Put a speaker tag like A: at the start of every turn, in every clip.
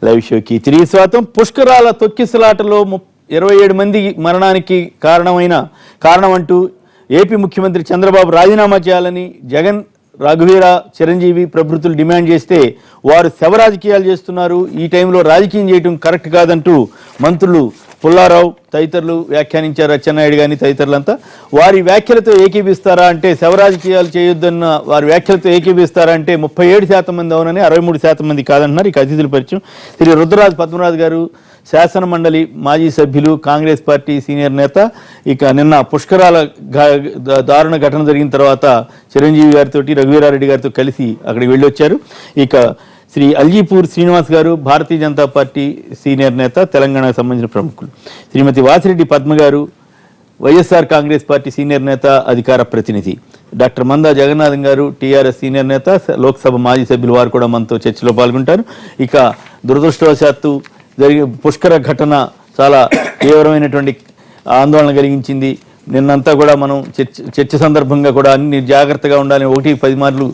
A: Live షోకి తిరిగి స్వాగతం. పుష్కరాల తొక్కిసలాటలో 27 మంది మరణానికి కారణం అంటూ ఏపీ ముఖ్యమంత్రి చంద్రబాబు రాజీనామా చేయాలని జగన్, రఘువీర, చిరంజీవి ప్రభుత్వాలు డిమాండ్ చేస్తే వారు శవ రాజకీయాలు చేస్తున్నారు, ఈ టైంలో రాజకీయం చేయడం కరెక్ట్ కాదంటూ మంత్రులు పుల్లారావు తదితరులు వ్యాఖ్యానించారు. అచ్చెన్నాయుడు కానీ తదితరులంతా వారి వ్యాఖ్యలతో ఏకీభిస్తారా అంటే, శవ రాజకీయాలు చేయొద్దన్న వారి వ్యాఖ్యలతో ఏకీభిస్తారా అంటే 37% మంది అవునని, 63% మంది కాదంటున్నారు. ఇక అతిథుల పరిచయం శ్రీ రుద్రరాజు పద్మరాజు గారు, శాసన మండలి మాజీ సభ్యులు, కాంగ్రెస్ పార్టీ సీనియర్ నేత. ఇక నిన్న పుష్కరాల దారుణ ఘటన జరిగిన తర్వాత చిరంజీవి గారితో, రఘువీరారెడ్డి గారితో కలిసి అక్కడికి వెళ్ళొచ్చారు. ఇక శ్రీ అల్జీపూర్ శ్రీనివాస్ గారు, భారతీయ జనతా పార్టీ సీనియర్ నేత, తెలంగాణకు సంబంధించిన ప్రముఖులు. శ్రీమతి వాసిరెడ్డి పద్మ గారు, వైఎస్ఆర్ కాంగ్రెస్ పార్టీ సీనియర్ నేత, అధికార ప్రతినిధి. డాక్టర్ మందా జగన్నాథం గారు, టీఆర్ఎస్ సీనియర్ నేత, లోక్సభ మాజీ సభ్యులు, వారు కూడా మనతో చర్చలో పాల్గొంటారు. ఇక దురదృష్టవశాత్తు జరిగిన పుష్కర ఘటన చాలా తీవ్రమైనటువంటి ఆందోళన కలిగించింది. నిన్నంతా కూడా మనం చర్చ సందర్భంగా కూడా అన్ని జాగ్రత్తగా ఉండాలని 1-10 మార్లు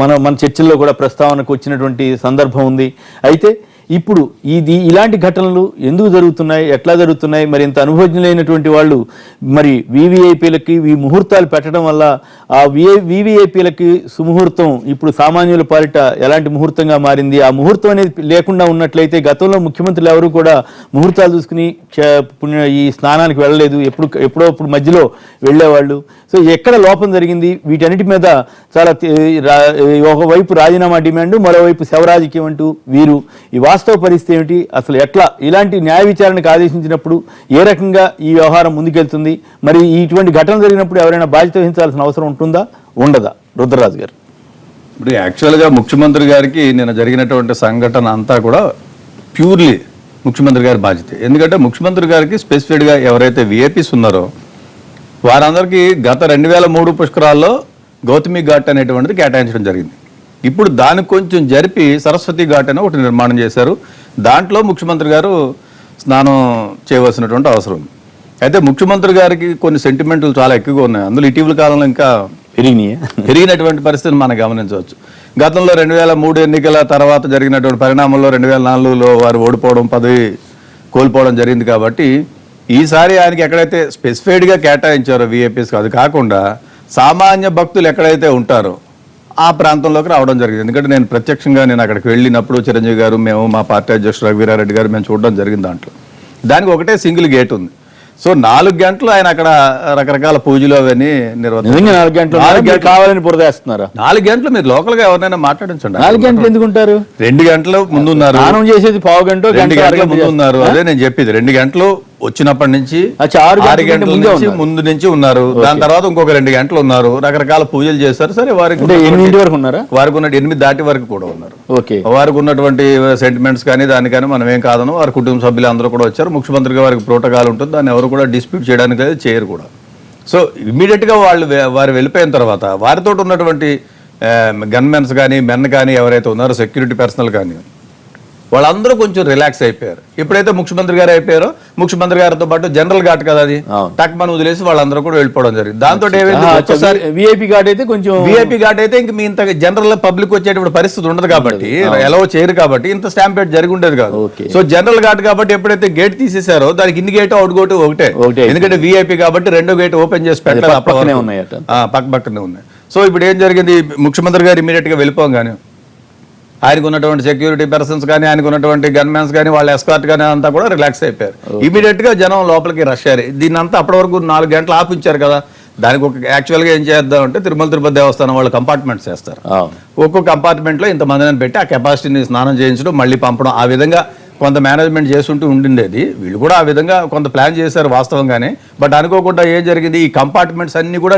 A: మన చర్చల్లో కూడా ప్రస్తావనకు వచ్చినటువంటి సందర్భం ఉంది. అయితే ఇప్పుడు ఇలాంటి ఘటనలు ఎందుకు జరుగుతున్నాయి, ఎట్లా జరుగుతున్నాయి, మరి ఇంత అనుభవజ్ఞులైనటువంటి వాళ్ళు మరి వీవీఐపీలకి ఈ ముహూర్తాలు పెట్టడం వల్ల ఆ వీవీఐపీలకి సుముహూర్తం ఇప్పుడు సామాన్యుల పాలిట ఎలాంటి ముహూర్తంగా మారింది? ఆ ముహూర్తం అనేది లేకుండా ఉన్నట్లయితే గతంలో ముఖ్యమంత్రులు ఎవరు కూడా ముహూర్తాలు చూసుకుని ఈ స్నానానికి వెళ్ళలేదు, ఎప్పుడో మధ్యలో వెళ్ళేవాళ్ళు. సో ఎక్కడ లోపం జరిగింది? వీటన్నిటి మీద చాలా ఒకవైపు రాజీనామా డిమాండ్, మరోవైపు శవరాజకీయం అంటూ వీరు ఈ వాస్తవ పరిస్థితి ఏమిటి, అసలు ఎట్లా ఇలాంటి న్యాయ విచారణకు ఆదేశించినప్పుడు ఏ రకంగా ఈ వ్యవహారం ముందుకెళ్తుంది, మరి ఇటువంటి ఘటనలు జరిగినప్పుడు ఎవరైనా బాధ్యత వహించాల్సిన అవసరం ఉంటుందా, ఉండదా? రుద్రరాజు గారు.
B: ఇప్పుడు యాక్చువల్గా ముఖ్యమంత్రి గారికి నిన్న జరిగినటువంటి సంఘటన అంతా కూడా ప్యూర్లీ ముఖ్యమంత్రి గారి బాధ్యత. ఎందుకంటే ముఖ్యమంత్రి గారికి స్పెసిఫిక్గా ఎవరైతే విఐపీస్ ఉన్నారో వారందరికీ గత 2003 పుష్కరాల్లో గౌతమి ఘాట్ అనేటువంటిది కేటాయించడం జరిగింది. ఇప్పుడు దానికి కొంచెం జరిపి సరస్వతి ఘాట్ అని ఒకటి నిర్మాణం చేశారు. దాంట్లో ముఖ్యమంత్రి గారు స్నానం చేయవలసినటువంటి అవసరం ఉంది. అయితే ముఖ్యమంత్రి గారికి కొన్ని సెంటిమెంట్లు చాలా ఎక్కువగా ఉన్నాయి. అందులో ఇటీవల కాలంలో ఇంకా పెరిగినటువంటి పరిస్థితిని మనం గమనించవచ్చు. గతంలో 2003 ఎన్నికల తర్వాత జరిగినటువంటి పరిణామంలో 2004లో వారు ఓడిపోవడం, పదవి కోల్పోవడం జరిగింది. కాబట్టి ఈసారి ఆయనకి ఎక్కడైతే స్పెసిఫైడ్గా కేటాయించారో విఐపీస్, అది కాకుండా సామాన్య భక్తులు ఎక్కడైతే ఉంటారో ఆ ప్రాంతంలోకి రావడం జరిగింది. ఎందుకంటే నేను ప్రత్యక్షంగా అక్కడికి వెళ్ళినప్పుడు చిరంజీవి గారు, మేము, మా పార్టీ అధ్యక్షుడు రఘువీరారెడ్డి గారు మేము చూడడం జరిగింది. దాంట్లో దానికి ఒకటే సింగిల్ గేట్ ఉంది. సో 4 గంటలు ఆయన అక్కడ రకరకాల పూజలు అవన్నీ నిర్వహించారు.
A: 4 గంటలు కావాలని బురదేస్తున్నారు.
B: 4 గంటలు మీరు లోకల్ గా ఎవరైనా మాట్లాడించండి.
A: 4 గంటలు ఎందుకుంటారు?
B: 2 గంటలు ముందు ఉన్నారు,
A: స్నానం చేసేది పావు గంట,
B: 2 గంటల ముందు ఉన్నారు. అదే నేను చెప్పేది, 2 గంటలు వచ్చినప్పటి నుంచి 6 గంటల నుంచి ముందు నుంచి ఉన్నారు. దాని తర్వాత ఇంకొక 2 గంటలు ఉన్నారు, రకరకాల పూజలు చేశారు. సరే, వారికి
A: 8 వరకు ఉన్నారా?
B: వారికి ఉన్న 8 దాటి వరకు కూడా ఉన్నారు.
A: ఓకే, వారికి
B: ఉన్నటువంటి సెంటిమెంట్స్ కానీ దాని కానీ మనం ఏం కాదను. వారి కుటుంబ సభ్యులు అందరూ కూడా వచ్చారు. ముఖ్యమంత్రిగా వారికి ప్రోటోకాల్ ఉంటుంది, దాన్ని ఎవరు కూడా డిస్ప్యూట్ చేయడానికి చేయరు కూడా. సో ఇమీడియట్ గా వారు వెళ్ళిపోయిన తర్వాత వారితో ఉన్నటువంటి గన్మెన్స్ కానీ, మెన్ కానీ ఎవరైతే ఉన్నారో, సెక్యూరిటీ పర్సనల్ కానీ, వాళ్ళందరూ కొంచెం రిలాక్స్ అయిపోయారు. ఎప్పుడైతే ముఖ్యమంత్రి గారు అయిపోయారో, ముఖ్యమంత్రి గారితో పాటు జనరల్ ఘాట్ కదా అది, టక్మన్ వదిలేసి వాళ్ళందరూ కూడా వెళ్ళిపోవడం జరిగింది. దాంతో
A: విఐపీ ఘాట్ అయితే కొంచెం
B: విఐపీ ఘాట్ అయితే ఇంక మీ ఇంత జనరల్ పబ్లిక్ వచ్చేటువంటి పరిస్థితి ఉండదు కాబట్టి, ఎలా చేయరు కాబట్టి ఇంత స్టాంపేట్ జరిగి ఉండేది కాదు. సో జనరల్ ఘాట్ కాబట్టి ఎప్పుడైతే గేట్ తీసేశారో దానికి ఇన్ని గేట్ అవుట్ గోటు ఒకటే. ఎందుకంటే విఐపీ కాబట్టి 2 గేట్ ఓపెన్ చేసి పెట్టలేదు, పక్క పక్కనే ఉన్నాయి. సో ఇప్పుడు ఏం జరిగింది, ముఖ్యమంత్రి గారు ఇమీడియట్ గా వెళ్ళిపోగానే ఆయనకు ఉన్నటువంటి సెక్యూరిటీ పర్సన్స్ కానీ, ఆయనకు ఉన్నటువంటి గన్మెన్స్ కానీ, వాళ్ళ ఎస్కార్ట్ కానీ అంతా కూడా రిలాక్స్ అయిపోయారు. ఇమీడియట్ గా జనం లోపలికి రష్ అయ్యారు. దీన్ని అంతా అప్పటి వరకు 4 గంటలు ఆపించారు కదా. దానికి ఒక యాక్చువల్గా ఏం చేద్దాం అంటే, తిరుపతి దేవస్థానం వాళ్ళు కంపార్ట్మెంట్స్ చేస్తారు. ఒక్కొక్క కంపార్ట్మెంట్లో ఇంతమందిని పెట్టి ఆ కెపాసిటీని స్నానం చేయించడం, మళ్ళీ పంపడం, ఆ విధంగా కొంత మేనేజ్మెంట్ చేస్తుంటూ ఉండిండేది. వీళ్ళు కూడా ఆ విధంగా కొంత ప్లాన్ చేశారు వాస్తవంగానే. బట్ అనుకోకుండా ఏం జరిగింది, ఈ కంపార్ట్మెంట్స్ అన్ని కూడా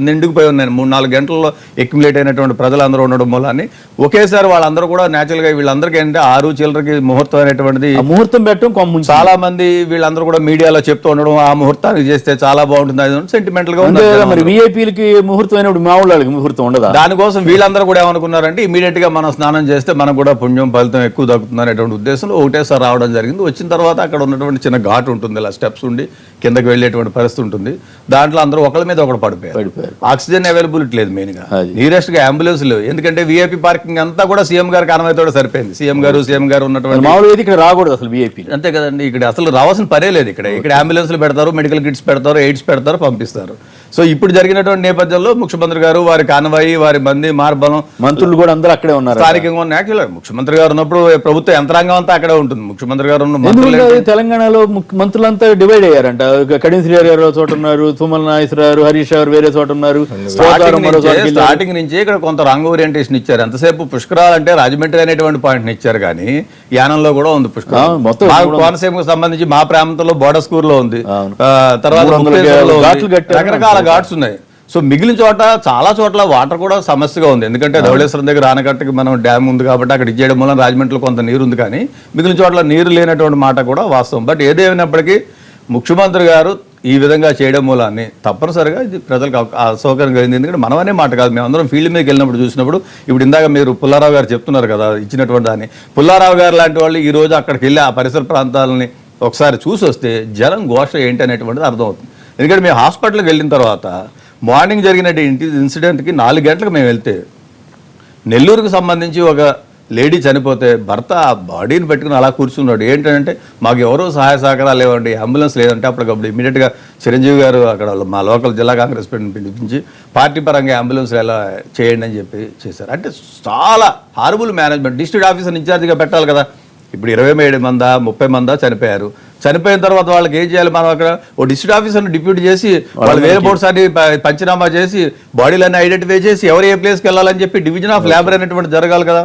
B: నిండుకుపోయి ఉన్నాయి. 3-4 గంటల్లో అక్యుములేట్ అయినటువంటి ప్రజలందరూ ఉండడం వల్ల ఒకేసారి వాళ్ళందరూ కూడా న్యాచురల్ గా వీళ్ళందరికీ ఏంటంటే 6 చిల్లరకి ముహూర్తం అనేటువంటిది,
A: ముహూర్తం పెట్టడం
B: చాలా మంది వీళ్ళందరూ కూడా మీడియాలో చెప్తూ ఉండడం, ఆ ముహూర్తానికి చేస్తే చాలా బాగుంటుంది అది సెంటిమెంటల్ గా ఉంది.
A: మరి విఐపీలకి ముహూర్తం అయినప్పుడు మా ఊళ్ళకి ముహూర్తం ఉండదు.
B: దానికోసం వీళ్ళందరూ కూడా ఏమనుకున్నారంటే, ఇమీడియట్ గా మనం స్నానం చేస్తే మనకు కూడా పుణ్యం ఫలితం ఎక్కువ దక్కుతుంది అనేటువంటి ఉద్దేశంలో ఒకటే రావడం జరిగింది. వచ్చిన తర్వాత అక్కడ ఉన్నటువంటి చిన్న ఘాట్ ఉంటుంది, ఇలా స్టెప్స్ ఉండి కిందకి వెళ్ళేటువంటి పరిస్థితి ఉంటుంది. దాంట్లో అందరూ ఒకళ్ళ మీద ఒకడు పడిపోయారు. ఆక్సిజన్ అవైలబిలిటీ లేదు మెయిన్ గా, నియరెస్ట్ గా అంబులెన్స్ లేవు. ఎందుకంటే వీఐపీ పార్కింగ్ అంతా కూడా సీఎం గారు కానమైతే సరిపోయింది. సీఎం గారు ఉన్నటువంటి
A: మామూలుగా ఇక్కడ రాకూడదు అసలు వీఐపీ,
B: అంతే కదండి. ఇక్కడ అసలు రావాల్సిన పనే లేదు. ఇక్కడ అంబులెన్స్లు పెడతారు, మెడికల్ కిట్స్ పెడతారు, ఎయిడ్స్ పెడతారు, పంపిస్తారు. సో ఇప్పుడు జరిగినటువంటి నేపథ్యంలో ముఖ్యమంత్రి గారు, వారి కాన్వాయి, వారి మంది మార్బలం,
A: మంత్రులు కూడా అందరూ అక్కడే ఉన్నారు.
B: స్థానికంగా ఉన్న యాక్చువల్గా ముఖ్యమంత్రి గారు ఉన్నప్పుడు ప్రభుత్వ యంత్రాంగం అంతా అక్కడే ఉంటుంది. ముఖ్యమంత్రి గారు ఉన్న మంత్రులు
A: తెలంగాణలో మంత్రులంతా డివైడ్ అయ్యారంట. కడియం శ్రీహరి గారు చోట ఉన్నారు, తుమ్మల నాగేశ్వరరావు, హరీష్ గారు వేరే చోట ఉన్నారు.
B: స్టార్టింగ్ నుంచి ఇక్కడ కొంత రాంగ్ ఓరియంటేషన్ ఇచ్చారు. ఎంతసేపు పుష్కరాలు అంటే రాజమండ్రి అనేటువంటి పాయింట్ ఇచ్చారు, కానీ యానంలో కూడా ఉంది పుష్కరాలు. కోనసీమకు సంబంధించి మా ప్రాంతంలో బోర్డర్ స్కూల్ లో ఉంది, తర్వాత రకరకాల ఘాట్స్ ఉన్నాయి. సో మిగిలిన చోట చాలా చోట్ల వాటర్ కూడా సమస్యగా ఉంది. ఎందుకంటే ధవళేశ్వరం దగ్గర ఆనకట్టకి మనం డ్యామ్ ఉంది కాబట్టి అక్కడ ఇచ్చేయడం వల్ల రాజమండ్రిలో కొంత నీరు ఉంది, కానీ మిగిలిన చోట్ల నీరు లేనటువంటి మాట కూడా వాస్తవం. బట్ ఏదేమైనప్పటికీ ముఖ్యమంత్రి గారు ఈ విధంగా చేయడం మూలాన్ని తప్పనిసరిగా ఇది ప్రజలకు అసౌకర్యం కలిగింది. ఎందుకంటే మనమనే మాట కాదు, మేమందరం ఫీల్డ్ మీదకి వెళ్ళినప్పుడు చూసినప్పుడు, ఇప్పుడు ఇందాక మీరు పుల్లారావు గారు చెప్తున్నారు కదా ఇచ్చినటువంటి దాన్ని, పుల్లారావు గారు లాంటి వాళ్ళు ఈ రోజు అక్కడికి వెళ్ళి ఆ పరిసర ప్రాంతాలని ఒకసారి చూసి వస్తే జనం ఘోష ఏంటి అనేటువంటిది అర్థమవుతుంది. ఎందుకంటే మేము హాస్పిటల్కి వెళ్ళిన తర్వాత మార్నింగ్ జరిగిన ఇన్సిడెంట్కి 4 గంటలకు మేము వెళ్తే నెల్లూరుకు సంబంధించి ఒక లేడీ చనిపోతే భర్త ఆ బాడీని పెట్టుకుని అలా కూర్చున్నాడు. ఏంటంటే మాకు ఎవరో సహాయ సహకారాలు లేవండి, అంబులెన్స్ లేదంటే అప్పటికప్పుడు ఇమీడియట్గా చిరంజీవి గారు అక్కడ మా లోకల్ జిల్లా కాంగ్రెస్ ప్రెసిడెంట్ పిలిపించి పార్టీ పరంగా అంబులెన్స్ ఎలా చేయండి అని చెప్పి చేశారు. అంటే చాలా హారబుల్ మేనేజ్మెంట్. డిస్ట్రిక్ట్ ఆఫీసర్ ఇన్ఛార్జిగా పెట్టాలి కదా. ఇప్పుడు 27 మందా 30 మందా చనిపోయారు. చనిపోయిన తర్వాత వాళ్ళకి ఏం చేయాలి? మనం అక్కడ ఓ డిస్ట్రిక్ట్ ఆఫీసర్ని డిప్యూట్ చేసి వాళ్ళు వేరే బోర్డ్స్ అని పంచనామా చేసి బాడీలన్నీ ఐడెంటిఫై చేసి ఎవరు ఏ ప్లేస్కి వెళ్ళాలని చెప్పి డివిజన్ ఆఫ్ లేబర్ అనేటువంటి జరగాలి కదా.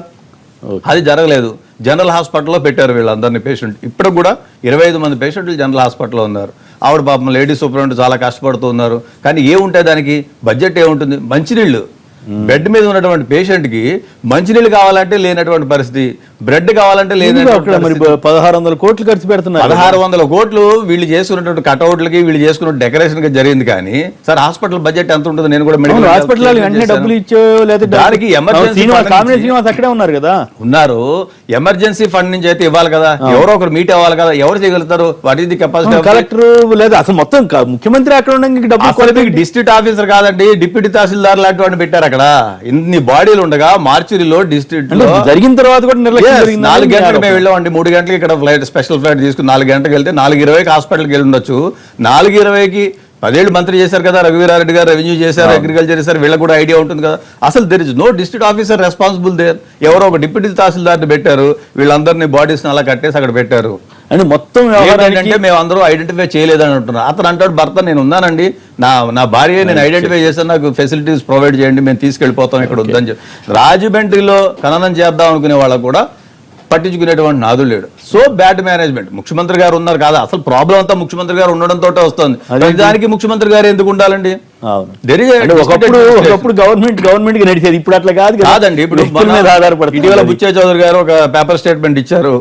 B: అది జరగలేదు. జనరల్ హాస్పిటల్లో పెట్టారు వీళ్ళందరినీ పేషెంట్. ఇప్పుడు కూడా 25 మంది పేషెంట్లు జనరల్ హాస్పిటల్లో ఉన్నారు. ఆవిడ పాపం లేడీ సూపరింటెండెంట్ చాలా కష్టపడుతూ ఉన్నారు. కానీ ఏముంటాయి దానికి? బడ్జెట్ ఏముంటుంది? మంచినీళ్ళు. బెడ్ మీద ఉన్నటువంటి పేషెంట్ కి మంచినీళ్ళు కావాలంటే లేనటువంటి పరిస్థితి, బ్రెడ్ కావాలంటే లేనటువంటి
A: 1600 కోట్లు ఖర్చు పెడుతున్నారు.
B: 1600 కోట్లు వీళ్ళు చేసుకున్నటువంటి కట్అవుట్లకి వీళ్ళు చేసుకున్న డెకరేషన్ కి జరిగింది. కానీ సార్ హాస్పిటల్ బడ్జెట్ ఎంత ఉంటుంది? నేను కూడా మెడికల్
A: హాస్పిటల్ డబ్బులు ఇచ్చో లేదా దానికి ఎమర్జెన్సీ అక్కడే ఉన్నారు కదా,
B: ఉన్నారు. ఎమర్జెన్సీ ఫండ్ నుంచి అయితే ఇవ్వాలి కదా, ఎవరో ఒకరు మీట్ అవ్వాలి కదా. ఎవరు చేయగలుగుతారు? What is the capacity?
A: Collector లేదా అసలు మొత్తం ముఖ్యమంత్రి అక్కడ ఉండగా
B: డిస్ట్రిక్ట్ ఆఫీసర్ కాదండి, డిప్యూటీ తహసీల్దార్ లాంటి వాడిని పెట్టారు అక్కడ. ఇన్ని బాడీలు ఉండగా మార్చురీలో డిస్ట్రిక్ట్ లో జరిగిన తర్వాత కూడా 4 గంటలకు మేము వెళ్ళామండి. 3 గంటలకి ఇక్కడ ఫ్లైట్ స్పెషల్ ఫ్లైట్ తీసుకుని 4 గంటలకు వెళ్తే 4:20కి హాస్పిటల్కి వెళ్ళి ఉండొచ్చు. 4:20కి 10 ఏళ్ళు మంత్రి చేశారు కదా రఘువీరారెడ్డి గారు, రెవెన్యూ చేశారు, అగ్రికల్చర్ చేశారు, వీళ్ళకి కూడా ఐడియా ఉంటుంది కదా. అసలు there is no district officer responsible there. ఎవరో ఒక డిప్యూటీ తహసీల్దార్ని పెట్టారు, వీళ్ళందరినీ బాడీస్ అలా కట్టేసి అక్కడ పెట్టారు.
A: అంటే మొత్తం
B: ఏంటంటే మేము అందరూ ఐడెంటిఫై చేయలేదని అంటున్నారు. అతను అంటాడు భర్త నేను ఉన్నానండి, నా భార్య నేను ఐడెంటిఫై చేశాను, నాకు ఫెసిలిటీస్ ప్రొవైడ్ చేయండి, మేము తీసుకెళ్ళిపోతాం, ఇక్కడ వద్దని చెప్పి. రాజమండ్రిలో ఖననం చేద్దాం అనుకునే వాళ్ళకు కూడా పట్టించుకునేటువంటి నాదుడు లేడు. So bad management. ముఖ్యమంత్రి గారు ఉన్నారు కాదా, అసలు ప్రాబ్లం అంతా ముఖ్యమంత్రి గారు ఉండడంతో వస్తుంది. దానికి ముఖ్యమంత్రి గారు ఎందుకు ఉండాలండి?
A: ఒకప్పుడు గవర్నమెంట్ కి నడిచేది, ఇప్పుడు అట్లా కాదండి.
B: ఇప్పుడు ఇటీవల బుచ్చయ్య చౌదరి గారు ఒక పేపర్ స్టేట్మెంట్ ఇచ్చారు.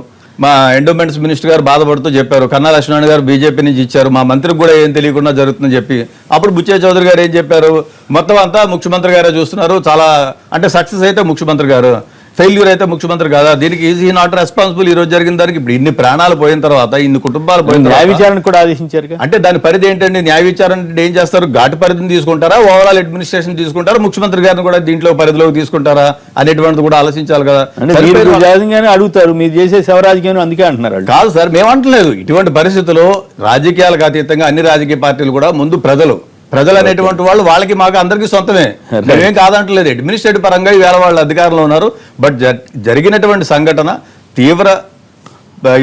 B: మా ఎండోమెంట్స్ మినిస్టర్ గారు బాధపడుతూ చెప్పారు, కన్నా లక్ష్మణ్ గారు బీజేపీ నుంచి ఇచ్చారు, మా మంత్రికి కూడా ఏం తెలియకుండా జరుగుతుందని చెప్పి. అప్పుడు బుచ్చయ్య చౌదరి గారు ఏం చెప్పారు? మొత్తం అంతా ముఖ్యమంత్రి గారే చూస్తున్నారు, చాలా అంటే సక్సెస్ అయితే ముఖ్యమంత్రి గారు, ఫెయిల్యూర్ అయితే ముఖ్యమంత్రి కాదా, దీనికి ఈజ్ హీ నాట్ రెస్పాన్సిబుల్. ఈ రోజు జరిగిన దానికి ఇప్పుడు ఇన్ని ప్రాణాలు పోయిన తర్వాత, ఇన్ని కుటుంబాలు పోయిన తర్వాత
A: న్యాయ విచారణ కూడా ఆదేశించారు.
B: అంటే దాని పరిధి ఏంటండి? న్యాయ విచారణ అంటే ఏం చేస్తారు? ఘాటు పరిధిని తీసుకుంటారా, ఓవరాల్ అడ్మినిస్ట్రేషన్ తీసుకుంటారా, ముఖ్యమంత్రి గారిని కూడా దీంట్లో పరిధిలోకి తీసుకుంటారా అనేటువంటిది కూడా ఆలోచించాలి కదా.
A: అడుగుతారు మీరు చేసే శవరాజకీయం అందుకే అంటున్నారు.
B: కాదు సార్, మేమంటలేదు. ఇటువంటి పరిస్థితుల్లో రాజకీయాలకు అతీతంగా అన్ని రాజకీయ పార్టీలు కూడా ముందు ప్రజలు అనేటువంటి వాళ్ళు వాళ్ళకి మాకు అందరికీ సొంతమే, మేమేం కాదంటలేదు. అడ్మినిస్ట్రేటివ్ పరంగా ఈవేళ వాళ్ళు అధికారంలో ఉన్నారు. బట్ జరిగినటువంటి సంఘటన తీవ్ర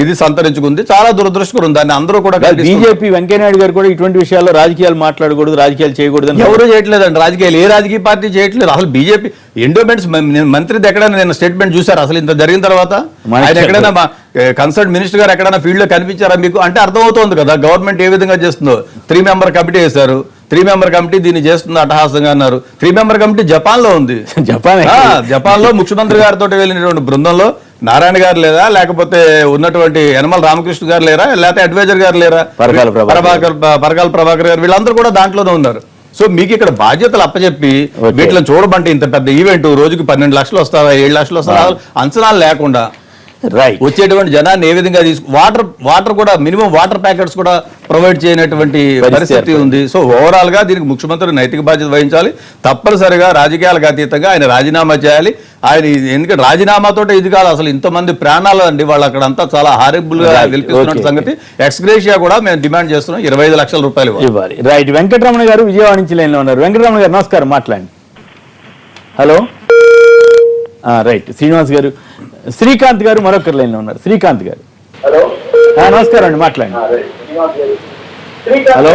B: ఇది సంతరించుకుంది, చాలా దురదృష్టకరం. దాన్ని అందరూ కూడా
A: బీజేపీ వెంకయ్యనాయుడు గారు కూడా ఇటువంటి విషయాల్లో రాజకీయాలు మాట్లాడకూడదు, రాజకీయాలు చేయకూడదు
B: ఎవరు చేయట్లేదండి. రాజకీయాలు ఏ రాజకీయ పార్టీ చేయట్లేదు. అసలు బీజేపీ ఎండోమెంట్స్ మంత్రిది ఎక్కడైనా నేను స్టేట్మెంట్ చూసారు? అసలు ఇంత జరిగిన తర్వాత ఆయన ఎక్కడైనా కన్సర్న్ మినిస్టర్ గారు ఎక్కడైనా ఫీల్డ్ లో కనిపించారా మీకు? అంటే అర్థమవుతోంది కదా గవర్నమెంట్ ఏ విధంగా చేస్తుందో. 3 మెంబర్ కమిటీ వేశారు, 3 మెంబర్ కమిటీ దీన్ని చేస్తుంది అట్టహాసంగా అన్నారు. 3 మెంబర్ కమిటీ జపాన్ లో ఉంది. జపాన్ లో ముఖ్యమంత్రి గారితో వెళ్ళినటువంటి బృందంలో నారాయణ గారు లేదా, లేకపోతే ఉన్నటువంటి యనమల రామకృష్ణ గారు లేరా, లేకపోతే అడ్వైజర్ గారు లేరా, పరకాల ప్రభాకర్ గారు, వీళ్ళందరూ కూడా దాంట్లోనే ఉన్నారు. సో మీకు ఇక్కడ బాధ్యతలు అప్పచెప్పి వీటిని చూడమంటే ఇంత పెద్ద ఈవెంట్ రోజుకి 12 లక్షలు వస్తారా 7 లక్షలు వస్తారా అంచనాలు లేకుండా
A: రైట్.
B: వచ్చేటువంటి జనాన్ని ఏ విధంగా వాటర్ కూడా మినిమం వాటర్ ప్యాకెట్స్ కూడా ప్రొవైడ్ చేయనటువంటి పరిస్థితి ఉంది. సో ఓవరాల్ గా దీనికి ముఖ్యమంత్రి నైతిక బాధ్యత వహించాలి. తప్పనిసరిగా రాజకీయాలకు అతీతంగా ఆయన రాజీనామా చేయాలి. ఆయన ఎందుకంటే రాజీనామాతో ఇది కాదు, అసలు ఇంతమంది ప్రాణాలు అండి వాళ్ళు అక్కడ అంతా చాలా హారిబుల్ గా గెలిపిస్తున్న సంగతి. ఎక్స్గ్రేషియా కూడా మేము డిమాండ్ చేస్తున్నాం, 25 లక్షల రూపాయలు
A: ఇవ్వాలి. రైట్. వెంకటరమణ గారు విజయవాడ నుంచి లైన్ లో ఉన్నారు. వెంకటరమణ గారు నమస్కారం, మాట్లాడండి. హలో. రైట్. శ్రీనివాస్ గారు. శ్రీకాంత్ గారు మరొకరు లైన్ లో ఉన్నారు. శ్రీకాంత్ గారు.
C: హలో.
A: నమస్కారం అండి, మాట్లాడండి. హలో.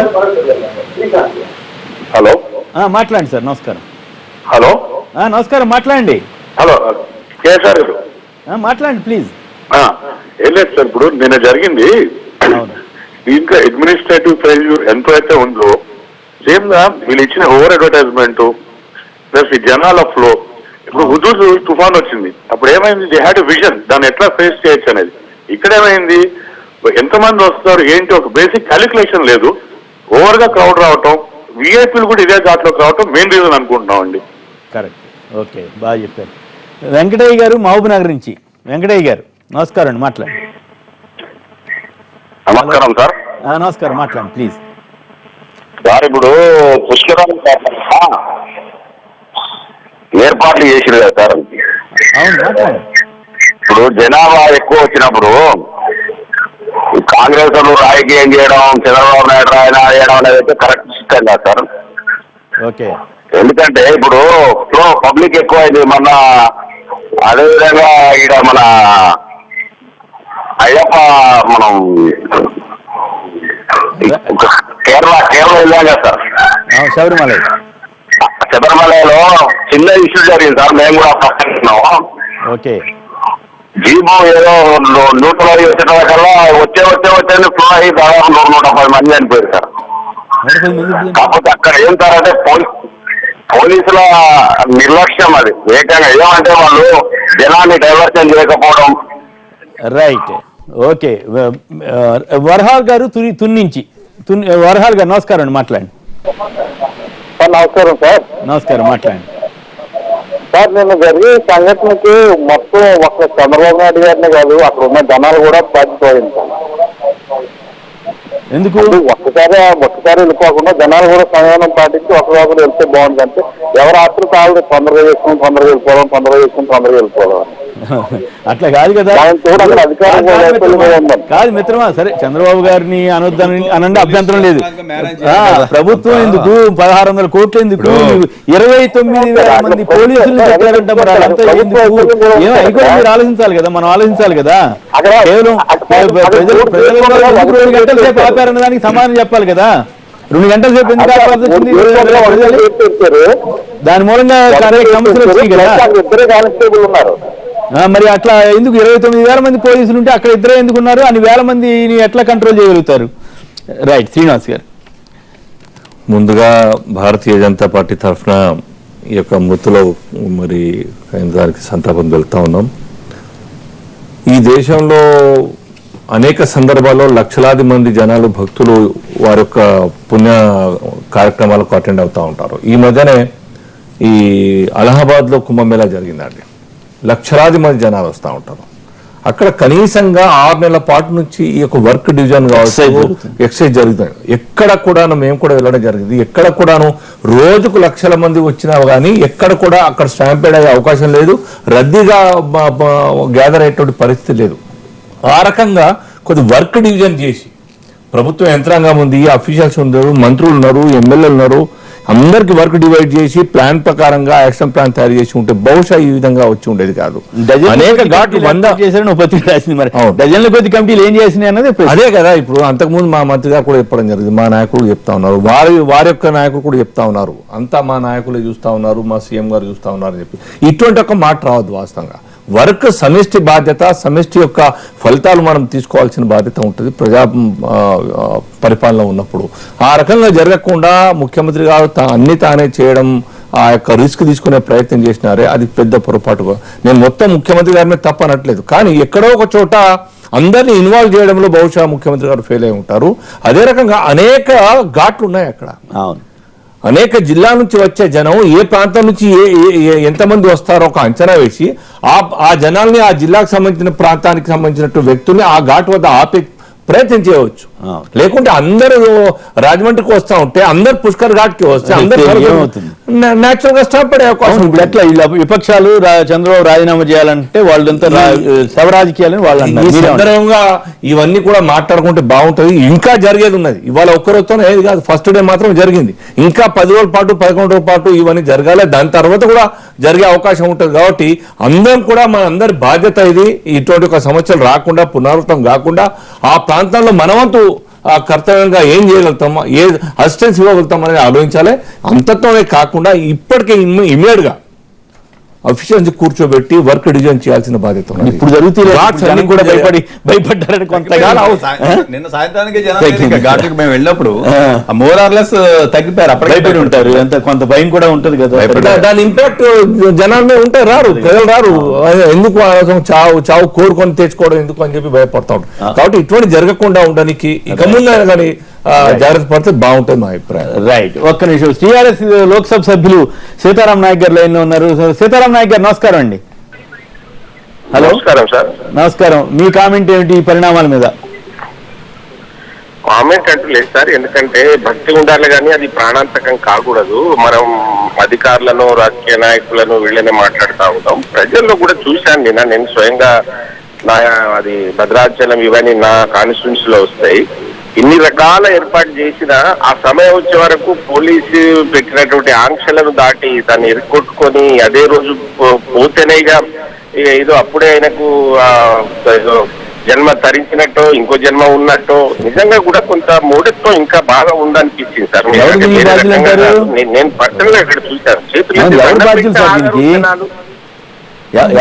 C: హలో.
A: మాట్లాడండి సార్. నమస్కారం.
C: హలో.
A: నమస్కారం, మాట్లాడండి.
C: హలో కేసీఆర్ గారు.
A: మాట్లాడండి ప్లీజ్.
C: ఏం లేదు సార్, ఇప్పుడు నిన్న జరిగింది
A: అవును.
C: ఇంకా అడ్మినిస్ట్రేటివ్ ప్రెజర్ ఎంత అయితే ఉందో సేమ్ గా వీళ్ళు ఇచ్చిన ఓవర్ అడ్వర్టైజ్మెంట్ ప్లస్ ఈ జనాల ఫ్లో. ఇప్పుడు హుదూద్ తుఫాన్ వచ్చింది, అప్పుడు ఏమైంది, దే హ్యాడ్ విజన్ దాన్ని ఎట్లా ఫేస్ చేయొచ్చు అనేది. ఇక్కడ ఏమైంది, ఎంతమంది వస్తారు ఏంటి ఒక బేసిక్ క్యాలిక్యులేషన్ లేదు. ఓవర్ గా క్రౌడ్ రావటం, విఐపీలు కూడా ఇదే ఘాట్లోకి రావటం మెయిన్ రీజన్ అనుకుంటున్నాం అండి.
A: కరెక్ట్. ఓకే, బాగా చెప్పారు. వెంకటయ్య గారు మహబూబ్ నగర్ నుంచి. వెంకటయ్య గారు నమస్కారం అండి, మాట్లాడండి.
C: నమస్కారం సార్.
A: నమస్కారం, మాట్లాడండి ప్లీజ్.
C: సార్ ఇప్పుడు పుష్కరాలు ఏర్పాట్లు చేసిరు కదా సార్.
A: అవును, మాట్లాడండి.
C: ఇప్పుడు జనాభా ఎక్కువ వచ్చినప్పుడు కాంగ్రెస్ వాళ్ళు రాజకీయం చేయడం, చంద్రబాబు నాయుడు రాయన చేయడం అనేది అయితే కరెక్ట్ సిస్టమ్ కాదు సార్.
A: ఓకే.
C: ఎందుకంటే ఇప్పుడు పబ్లిక్ ఎక్కువ అయింది. మొన్న అదేవిధంగా ఇక్కడ మన అయ్యప్ప మనం కేరళ వెళ్ళాం కదా సార్.
A: శబరిమల.
C: శబరిమలలో చిన్న ఇష్యూ జరిగింది సార్, మేము కూడా పక్కనున్నాము.
A: ఓకే.
C: జీబు ఏదో 120 వచ్చేట కల్లా వచ్చే ఫ్లో అయ్యి దాదాపు 110 మంది చనిపోయారు సార్. కాకపోతే అక్కడ ఏం సార్ అంటే పోలీసుల నిర్లక్ష్యం, అది ఏకంగా ఏమంటే వాళ్ళు జనాన్ని డైవర్షన్ చేయకపోవడం.
A: రైట్. ఓకే. వర్హాల్ గారు తున్నించి. వర్హాల్ గారు నమస్కారం అండి, మాట్లాడండి.
C: సార్ నమస్కారం సార్.
A: నమస్కారం, మాట్లాడండి.
C: సార్ నిన్న జరిగే సంఘటనకి మొత్తం ఒక చంద్రబాబు నాయుడు గారిని కాదు, అక్కడ ఉన్న జనాలు కూడా బాధిపోయింది సార్.
A: ఎందుకు
C: ఒక్కసారి వెళ్ళిపోకుండా జనాలు కూడా సంయమనం పాటించి ఒకరు వెళ్తే బాగుంది. అంటే ఎవరు ఆత్రుత వాళ్ళు తొందరగా వెళ్ళిపోవడం
A: అట్లా కాదు కదా. కాదు మిత్రమా, సరే చంద్రబాబు గారిని అనండి, అభ్యంతరం లేదు. ప్రభుత్వం ఎందుకు 1600 కోట్లు ఎందుకు, 29,000 మంది పోలీసులు చెప్పారంట, మరి అదంతా ఎందుకు? మీరు ఆలోచించాలి కదా, మనం ఆలోచించాలి కదా. కేవలం ప్రజలు 2 గంటల సేపు ఆపారన్న దానికి సమాధానం చెప్పాలి కదా. 2 గంటల సేపు ఎందుకు ఆపాల్సి వచ్చింది? దాని మూలంగా సమస్యలు వచ్చినాయి కదా. మరి అట్లా ఎందుకు 29,000 మంది పోలీసులు ఉంటే అక్కడ ఇద్దరే ఎందుకు ఉన్నారు? అన్ని వేల మందిని ఎట్లా కంట్రోల్ చేయగలుగుతారు? రైట్. శ్రీనివాస్ గారు.
D: ముందుగా భారతీయ జనతా పార్టీ తరఫున ఈ యొక్క మృతిలో మరి దానికి సంతాపం వెళ్తా ఉన్నాం. ఈ దేశంలో అనేక సందర్భాల్లో లక్షలాది మంది జనాలు, భక్తులు వారి యొక్క పుణ్య కార్యక్రమాలకు అటెండ్ అవుతూ ఉంటారు. ఈ మధ్యనే ఈ అలహాబాద్లో కుంభమేళా జరిగిందండి. లక్షలాది మంది జనాలు వస్తూ ఉంటారు. అక్కడ కనీసంగా 6 నెలల పాటు నుంచి ఈ యొక్క వర్క్ డివిజన్ కావచ్చు, ఎక్సైజ్ జరుగుతుంది. ఎక్కడ కూడాను మేము కూడా వెళ్ళడం జరిగింది. ఎక్కడ కూడాను రోజుకు లక్షల మంది వచ్చినా కానీ ఎక్కడ కూడా అక్కడ స్టాంపేడ్ అయ్యే అవకాశం లేదు, రద్దీగా గ్యాదర్ అయ్యేటువంటి పరిస్థితి లేదు. ఆ రకంగా కొద్ది వర్క్ డివిజన్ చేసి ప్రభుత్వ యంత్రాంగం ఉంది, అఫీషియల్స్ ఉన్నారు, మంత్రులు ఉన్నారు, ఎమ్మెల్యేలు ఉన్నారు, అందరికి వర్క్ డివైడ్ చేసి ప్లాన్ ప్రకారంగా యాక్షన్ ప్లాన్ తయారు చేసి ఉంటే బహుశా ఈ విధంగా వచ్చి ఉండేది కాదు. అనేక ఘాట్లు
A: డజన్ల కొద్ది కమిటీలు ఏం చేసినాయి అన్నది
D: అదే కదా. ఇప్పుడు అంతకుముందు మా మంత్రి గారు కూడా చెప్పడం జరిగింది, మా నాయకులు చెప్తా ఉన్నారు, వారి యొక్క నాయకులు కూడా చెప్తా ఉన్నారు, అంతా మా నాయకులే చూస్తా ఉన్నారు, మా సీఎం గారు చూస్తా ఉన్నారు అని చెప్పి. ఇటువంటి ఒక మాట రావద్దు. వాస్తవంగా వర్క్ సమిష్టి బాధ్యత, సమిష్టి యొక్క ఫలితాలు మనం తీసుకోవాల్సిన బాధ్యత ఉంటుంది ప్రజా పరిపాలన ఉన్నప్పుడు. ఆ రకంగా జరగకుండా ముఖ్యమంత్రి గారు అన్ని తానే చేయడం, ఆ యొక్క రిస్క్ తీసుకునే ప్రయత్నం చేసినారే, అది పెద్ద పొరపాటు. నేను మొత్తం ముఖ్యమంత్రి గారి మీద తప్పనట్లేదు, కానీ ఎక్కడో ఒక చోట అందరినీ ఇన్వాల్వ్ చేయడంలో బహుశా ముఖ్యమంత్రి గారు ఫెయిల్ అయి ఉంటారు. అదే రకంగా అనేక ఘాట్లు ఉన్నాయి అక్కడ.
A: అవును.
D: అనేక జిల్లాల నుంచి వచ్చే జనం ఏ ప్రాంతం నుంచి ఎంతమంది వస్తారో ఒక అంచనా వేసి ఆ జనాల్ని ఆ జిల్లాకు సంబంధించిన ప్రాంతానికి సంబంధించిన వ్యక్తుల్ని ఆ ఘాట్ వద్ద ఆపే ప్రయత్నం చేయవచ్చు. లేకుంటే అందరూ రాజమండ్రికి వస్తా ఉంటే అందరు పుష్కర్ ఘాట్ కి వస్తే అందరూ నేచురల్ గా స్టాప్ పడే అవకాశం.
A: ఇప్పుడు ఎట్లా విపక్షాలు చంద్రబాబు రాజీనామా చేయాలంటే వాళ్ళంతా శవరాజకీయాలని వాళ్ళు
D: ఈ సందర్భంగా ఇవన్నీ కూడా మాట్లాడుకుంటే బాగుంటది. ఇంకా జరిగేది ఉన్నది. ఇవాళ ఒక్కరోజుతో ఏది కాదు, ఫస్ట్ డే మాత్రం జరిగింది. ఇంకా 10 రోజుల పాటు 11 రోజుల పాటు ఇవన్నీ జరగాలి. దాని తర్వాత కూడా జరిగే అవకాశం ఉంటుంది. కాబట్టి అందరం కూడా మన అందరి బాధ్యత ఇది. ఇటువంటి ఒక సమస్యలు రాకుండా పునరావృతం కాకుండా ఆ ప్రాంతంలో మనవంతు ఆ కర్తవ్యంగా ఏం చేయగలుగుతామో, ఏ అసిస్టెన్స్ ఇవ్వగలుగుతాం అనేది ఆలోచించాలి. అంతతోనే కాకుండా ఇప్పటికే ఇమీడియట్ గా అఫీషియల్స్ కూర్చోబెట్టి వర్క్ డిజైన్ చేయాల్సిన బాధ్యత ఉంది.
A: ఇప్పుడు జరుగుతుంది కూడా భయపడ్డారని కొంతగా
B: నిన్న సాయంత్రానికి ఘాట్లకు మేము వెళ్ళినప్పుడు మోరార్లెస్ తగ్గిపోయారు.
A: భయపడి ఉంటారు, కొంత భయం కూడా ఉంటది కదా.
D: దాని ఇంపాక్ట్ జనాల్లో ఉంటే రారు, ప్రజలు రారు. ఎందుకు చావు కోరుకొని తెచ్చుకోవడం ఎందుకు అని చెప్పి భయపడతా ఉంటారు. కాబట్టి ఇటువంటి జరగకుండా ఉండడానికి ఇక ముందు కానీ జాగ్రత్త పడితే బాగుంటుంది మా అభిప్రాయం.
A: రైట్, ఒక్క నిమిషం. టీఆర్ఎస్ లోక్సభ సభ్యులు సీతారాం నాయక్ గారు లైన్ లో ఉన్నారు. సీతారాం నాయక్ గారు నమస్కారం అండి. హలో.
C: నమస్కారం సార్.
A: నమస్కారం. మీ కామెంట్ ఏమిటి ఈ పరిణామాల మీద?
C: కామెంట్ అంటూ లేదు సార్, ఎందుకంటే భక్తి ఉండాలి కానీ అది ప్రాణాంతకం కాకూడదు. మనం అధికారులను, రాజకీయ నాయకులను వీళ్ళనే మాట్లాడుతూ ఉంటాం. ప్రజల్లో కూడా చూశాను నేను స్వయంగా. అది భద్రాచలం ఇవన్నీ నా కాన్స్టిట్యూన్సీ లో వస్తాయి. ఇన్ని రకాల ఏర్పాటు చేసినా ఆ సమయం వచ్చే వరకు పోలీసు పెట్టినటువంటి ఆంక్షలను దాటి దాన్ని ఎరుకొట్టుకొని అదే రోజు పోతేనే ఏదో అప్పుడే ఆయనకు జన్మ తరించినట్టు ఇంకో జన్మ ఉన్నట్టు నిజంగా కూడా కొంత మూఢత్వం ఇంకా బాగా ఉందనిపించింది సార్. నేను పర్సనల్ గా ఇక్కడ చూశాను. చేతులు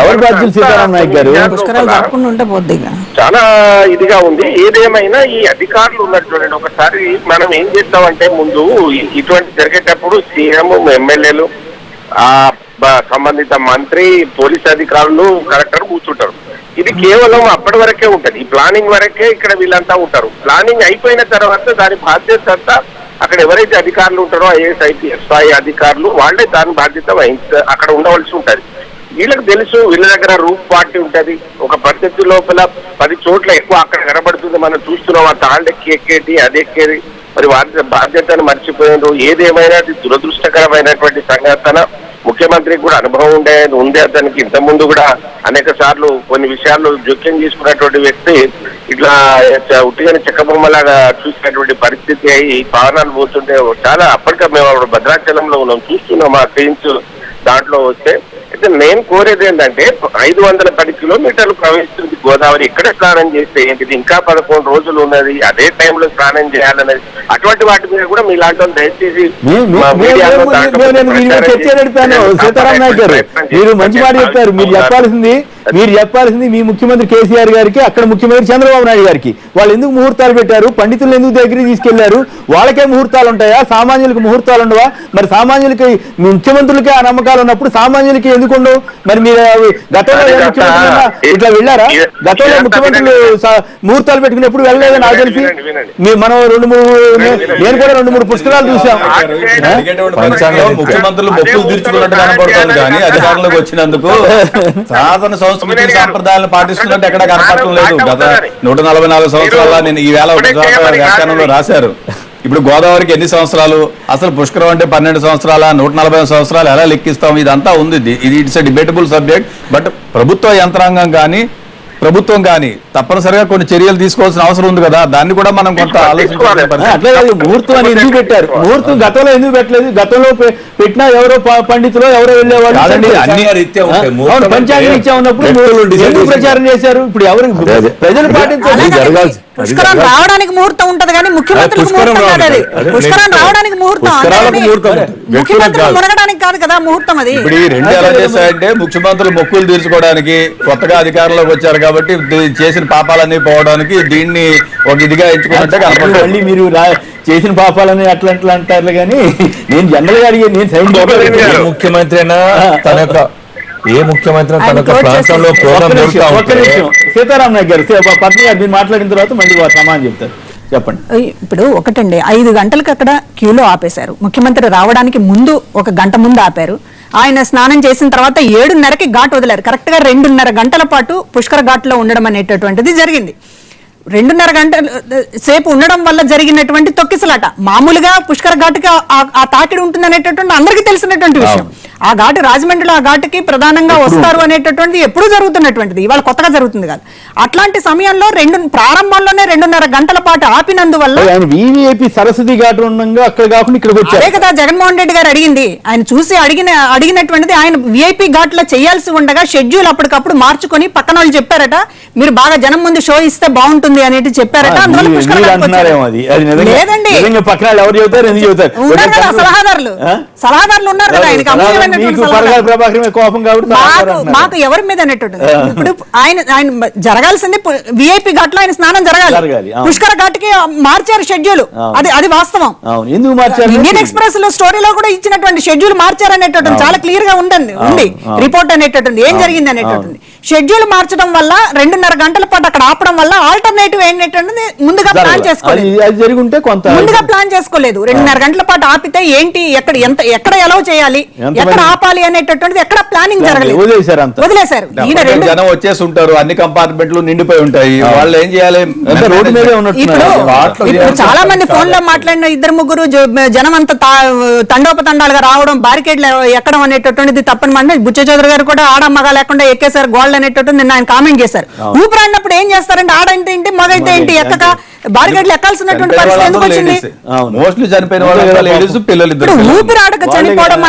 A: ఎవరు బాధ్యులు సీతారాం నాయక్ గారు?
C: చాలా ఇదిగా ఉంది. ఏదేమైనా ఈ అధికారులు ఉన్నారు చూడండి. ఒకసారి మనం ఏం చేస్తామంటే ముందు ఇటువంటి జరిగేటప్పుడు సీఎం, ఎమ్మెల్యేలు, ఆ సంబంధిత మంత్రి, పోలీస్ అధికారులు, కలెక్టర్ కూర్చుంటారు. ఇది కేవలం అప్పటి వరకే ఉంటది. ఈ ప్లానింగ్ వరకే ఇక్కడ వీళ్ళంతా ఉంటారు. ప్లానింగ్ అయిపోయిన తర్వాత దాని బాధ్యత అంతా అక్కడ ఎవరైతే అధికారులు ఉంటారో ఐఏఎస్, ఐపీఎస్ స్థాయి అధికారులు వాళ్ళే దాని బాధ్యత అక్కడ ఉండవలసి ఉంటది. వీళ్ళకి తెలుసు, వీళ్ళ దగ్గర రూప్ పార్టీ ఉంటది. ఒక పద్ధతి లోపల 10 చోట్ల ఎక్కువ అక్కడ కనబడుతుంది. మనం చూస్తున్నాం. ఆ తాళ్ళెక్కి ఎక్కేది, అది ఎక్కేది. మరి వారి బాధ్యతను మర్చిపోయిండ్రు. ఏదేమైనా అది దురదృష్టకరమైనటువంటి సంఘటన. ముఖ్యమంత్రికి కూడా అనుభవం ఉంది. అతనికి ఇంత ముందు కూడా అనేక సార్లు కొన్ని విషయాల్లో జోక్యం చేసుకున్నటువంటి వ్యక్తి ఇట్లా ఉట్టిగానే చెక్కబొమ్మలాగా చూసినటువంటి పరిస్థితి అయి పావనాలు పోతుంటే చాలా అప్పటికే మేము భద్రాచలంలో ఉన్నాం, చూస్తున్నాం ఆ ట్రైన్స్ దాంట్లో వస్తే. అయితే నేను కోరేది ఏంటంటే 510 కిలోమీటర్లు ప్రవహిస్తుంది గోదావరి. ఇక్కడ స్నానం చేస్తే ఏంటిది? ఇంకా 11 రోజులు ఉన్నది. అదే టైంలో స్నానం చేయాలనేది. అటువంటి వాటి మీద కూడా మీలాంటి వాళ్ళు దయచేసి
A: సీతారాం నాయక్ గారు మీరు మంచి మాట చెప్పారు. మీరు చెప్పాల్సింది మీ ముఖ్యమంత్రి కేసీఆర్ గారికి, అక్కడ ముఖ్యమంత్రి చంద్రబాబు నాయుడు గారికి. వాళ్ళు ఎందుకు ముహూర్తాలు పెట్టారు? పండితులు ఎందుకు దగ్గరికి తీసుకెళ్లారు? వాళ్ళకే ముహూర్తాలు ఉంటాయా? సామాన్యులకు ముహూర్తాలు ఉండవా? మరి సామాన్యులకి, ముఖ్యమంత్రులకి ఆ నమ్మకాలు ఉన్నప్పుడు సామాన్యులకి ఎందుకు ఉండవు? మరి మీరు గతంలో ముఖ్యమంత్రులు ఇట్లా వెళ్ళారా? గతంలో ముఖ్యమంత్రులు ముహూర్తాలు పెట్టుకున్నప్పుడు వెళ్ళలేదని నాకు తెలిసి. మనం నేను కూడా 2-3 పుస్తకాలు చూసాం.
B: ముఖ్యమంత్రులు మొక్కులు తీర్చుకున్నట్టు కనబడుతుంది కానీ అధికారంలోకి వచ్చినందుకు సాధన సంస్కృతి సాంప్రదాయాలను పాటిస్తున్నట్టు ఎక్కడ కనపడటం లేదు. గత 144 సంవత్సరాల నేను ఈ వేళ వ్యాఖ్యానంలో రాశారు. ఇప్పుడు గోదావరికి ఎన్ని సంవత్సరాలు? అసలు పుష్కరం అంటే 12 సంవత్సరాల 140 సంవత్సరాలు ఎలా లెక్కిస్తాం? ఇదంతా ఉంది. ఇది it's a debatable subject. But ప్రభుత్వ యంత్రాంగం కానీ ప్రభుత్వం కానీ తప్పనిసరిగా కొన్ని చర్యలు తీసుకోవాల్సిన అవసరం ఉంది కదా. దాన్ని కూడా మనం కొంత ఆలోచించాలి.
A: అట్లా కాదు, ముహూర్తం అని ఎందుకు పెట్టారు? ముహూర్తం గతంలో ఎందుకు పెట్టలేదు? గతంలో పెట్టినా ఎవరో పండితులు ఎవరో వెళ్ళేవాళ్ళు. పంచాంగ రీత్యా ఉన్నప్పుడు ఎందుకు ప్రచారం చేశారు? ఇప్పుడు ఎవరు ప్రజలు పాటించాలి.
E: పుష్కరం రావడానికి ముహూర్తం ఉంటది కానీ ముఖ్యమంత్రికి ముహూర్తం కాదు. అది పుష్కరం రావడానికి ముహూర్తం, ముఖ్యమంత్రి మునగడానికి కాదు కదా ముహూర్తం. అది
B: ఇప్పుడు ఈ 2 ఎలా చేశారంటే ముఖ్యమంత్రులు మొక్కులు తీర్చుకోవడానికి కొత్తగా అధికారంలోకి వచ్చారు కాబట్టి చేసిన పాపాలన్నీ పోవడానికి దీన్ని ఒక ఇదిగా ఎంచుకున్నట్టే కనపడుతుంది.
A: మళ్ళీ మీరు చేసిన పాపాలని అట్లా అంటారు కానీ నేను జనరల్ గా అడిగే, నేను సైన్
D: ముఖ్యమంత్రి అయినా తన యొక్క ఏ ముఖ్యమంత్రి తన ప్రాంతంలో
A: సీతారాం నాయక్ గారు పత్ని గారు మీరు మాట్లాడిన తర్వాత మళ్ళీ వారు సమాధానం చెప్తారు. చెప్పండి.
E: ఇప్పుడు ఒకటండి 5 గంటలకు అక్కడ క్యూలో ఆపేశారు. ముఖ్యమంత్రి రావడానికి ముందు 1 గంట ముందు ఆపారు. ఆయన స్నానం చేసిన తర్వాత 7:30కి ఘాట్ వదిలారు. కరెక్ట్ గా 2.5 గంటల పాటు పుష్కర ఘాట్ లో ఉండడం అనేటటువంటిది జరిగింది. 2.5 గంటల సేపు ఉండడం వల్ల జరిగినటువంటి తొక్కిసలాట. మామూలుగా పుష్కర ఘాటుకి ఆ తాకిడి ఉంటుంది అనేటటువంటి అందరికీ తెలిసినటువంటి విషయం. ఆ ఘాటు రాజమండ్రిలో ఆ ఘాటుకి ప్రధానంగా వస్తారు అనేటటువంటిది ఎప్పుడూ జరుగుతున్నటువంటిది, ఇవాళ కొత్తగా జరుగుతుంది కాదు. అట్లాంటి సమయంలో ప్రారంభంలోనే 2.5 గంటల పాటు ఆపినందువల్ల
A: వివిఐపి సరస్వతి ఘాట్ ఉండగా అక్కడ కాకుండా ఇక్కడికి వచ్చారు.
E: అదే కదా జగన్మోహన్ రెడ్డి గారు అడిగింది. ఆయన చూసి అడిగినటువంటిది ఆయన విఐపి ఘాట్ లో చేయాల్సి ఉండగా షెడ్యూల్ అప్పటికప్పుడు మార్చుకొని పక్కన వాళ్ళు చెప్పారట, మీరు బాగా జనం ముందు షో ఇస్తే బాగుంటుంది అనేది చెప్పారట. అందువల్ల పుష్కర లేదండి,
A: పక్కన ఎవరు చెబుతారు, ఎందుకు చెబుతారు?
E: ఉన్నారు కదా సలహాదారులు ఉన్నారు కదా ఆయనకి
A: కోపం కాబట్టి
E: మాకు ఎవరి మీద అనేటట్టు. ఇప్పుడు ఆయన జరగాల్సింది విఐపి ఘాట్ లో ఆయన స్నానం జరగాలి. పుష్కర ఘాట్ కి మార్చారు షెడ్యూల్, అది వాస్తవం.
A: ఎందుకు మార్చారు?
E: ఇండియన్ ఎక్స్ప్రెస్ లో స్టోరీలో కూడా ఇచ్చినటువంటి షెడ్యూల్ మార్చారు అనేటటువంటి చాలా క్లియర్ గా ఉంది రిపోర్ట్ అనేటటువంటి ఏం జరిగింది అనేటటువంటి. షెడ్యూల్ మార్చడం వల్ల 2.5 గంటల పాటు అక్కడ ఆపడం వల్ల ఆల్టర్నేటివ్ ఏంటంటే ముందుగా ప్లాన్ చేసుకోలేదు. ముందుగా ప్లాన్ చేసుకోలేదు. 2.5 గంటల పాటు ఆపితే ఏంటి, ఎక్కడ ఎలా చేయాలి, ఎక్కడ ఆపాలి అనేటటువంటిది ఎక్కడ ప్లానింగ్ జరగలేదు, వదిలేశారు.
B: జనం వచ్చేసి ఉంటారు, అన్ని కంపార్ట్మెంట్లు నిండిపోయి ఉంటాయి, వాళ్ళు ఏం చేయాలి?
A: రోడ్డు మీదే
E: ఇప్పుడు చాలా మంది ఫోన్ లో మాట్లాడిన 2-3 జనం అంతా తండోపతండాలుగా రావడం, బారికేడ్లు ఎక్కడం అనేటటువంటిది తప్పని మాట. బుచ్చ చౌదరి గారు కూడా ఆడమ్మగా లేకుండా ఎక్కేశారు గోల్డ్ అనేటట్టు నిన్న ఆయన కామెంట్ చేశారు. ఊపిరాడినప్పుడు ఏం చేస్తారంటే ఆడంటే ఏంటి మగైతే ఏంటి ఎక్కక బారికేడ్లు ఎక్కాల్సినటువంటి పరిస్థితి ఎందుకు వచ్చింది? ఊపిరాడక చనిపోవడం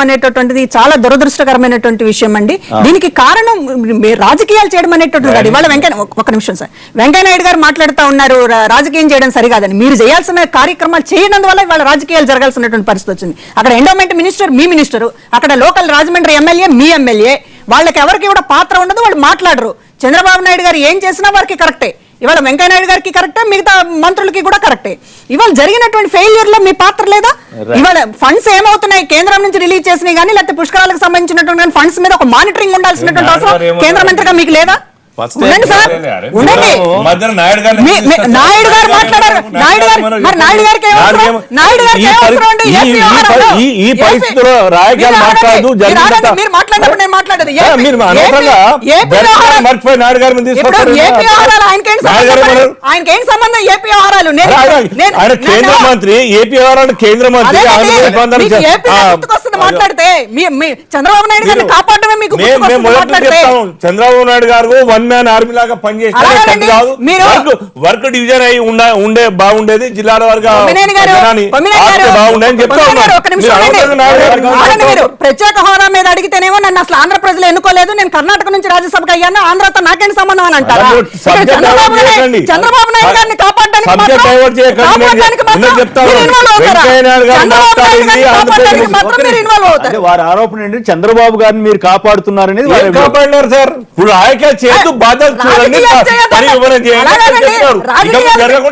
E: అనేటటువంటిది చాలా దురదృష్టకరమైనటువంటి విషయం అండి. దీనికి కారణం రాజకీయాలు చేయడం అనేటటువంటి. ఇవాళ ఒక నిమిషం సార్, వెంకయ్యనాయుడు గారు మాట్లాడుతూ ఉన్నారు రాజకీయం చేయడం సరికాదని. మీరు చేయాల్సిన కార్యక్రమాలు చేయడం వల్ల ఇవాళ రాజకీయాలు జరగాల్సినటువంటి పరిస్థితి వచ్చింది. అక్కడ ఎండోమెంట్ మినిస్టర్ మీ మినిస్టర్, అక్కడ లోకల్ రాజమండ్రి ఎమ్మెల్యే మీ ఎమ్మెల్యే, వాళ్ళకి ఎవరికి కూడా పాత్ర ఉండదు, వాళ్ళు మాట్లాడరు. చంద్రబాబు నాయుడు గారు ఏం చేసినా వారికి కరెక్టే, ఇవాళ వెంకయ్యనాయుడు గారికి కరెక్టే, మిగతా మంత్రులకి కూడా కరెక్టే. ఇవాళ జరిగినటువంటి ఫెయిల్యూర్ లో మీ పాత్ర లేదా? ఇవాళ ఫండ్స్ ఏమవుతున్నాయి కేంద్రం నుంచి రిలీజ్ చేసినాయి కానీ, లేకపోతే పుష్కరాలకు సంబంధించినటువంటి ఫండ్స్ మీద ఒక మానిటరింగ్ ఉండాల్సినటువంటి అవసరం కేంద్ర మంత్రిగా మీకు లేదా? ఉండండి సార్, ఉండండి. నాయుడు గారు మాట్లాడారు. నాయుడు గారికి
D: ఈ పరిస్థితిలో రాజకీయాలు మాట్లాడదు.
E: మీరు మాట్లాడినప్పుడు నేను మాట్లాడేది ఆయనకేం సంబంధం ఏపీ వ్యవహారాలు?
D: కేంద్ర మంత్రి ఏపీ వ్యవహారాలు కేంద్ర మంత్రి
E: మాట్లాడితే చంద్రబాబు నాయుడు గారిని కాపాడమే మీకు
D: చంద్రబాబు నాయుడు గారు వన్ మ్యాన్ ఆర్మీ లాగా పనిచేస్తారు. వర్క్ డివిజన్ అయి ఉండే బాగుండేది, జిల్లాల వరకు బాగుండేది చెప్తా ఉన్నారు.
E: ప్రత్యేక హోదా మీద అడిగితేనేమో నన్ను అసలు ఆంధ్ర ప్రజలు ఎన్నుకోలేదు, నేను కర్ణాటక నుంచి రాజ్యసభకు అయ్యాను, ఆంధ్రతో నాకేం సంబంధం అని అంటారా? చంద్రబాబు నాయుడు గారిని కాపాడడానికి
A: వారి ఆరోపణ ఏంటి? చంద్రబాబు గారిని మీరు కాపాడుతున్నారనేది.
D: కాపాడినారు సార్, ఇప్పుడు రాజకీయాలు చేస్తూ బాధ్యత చూడండి,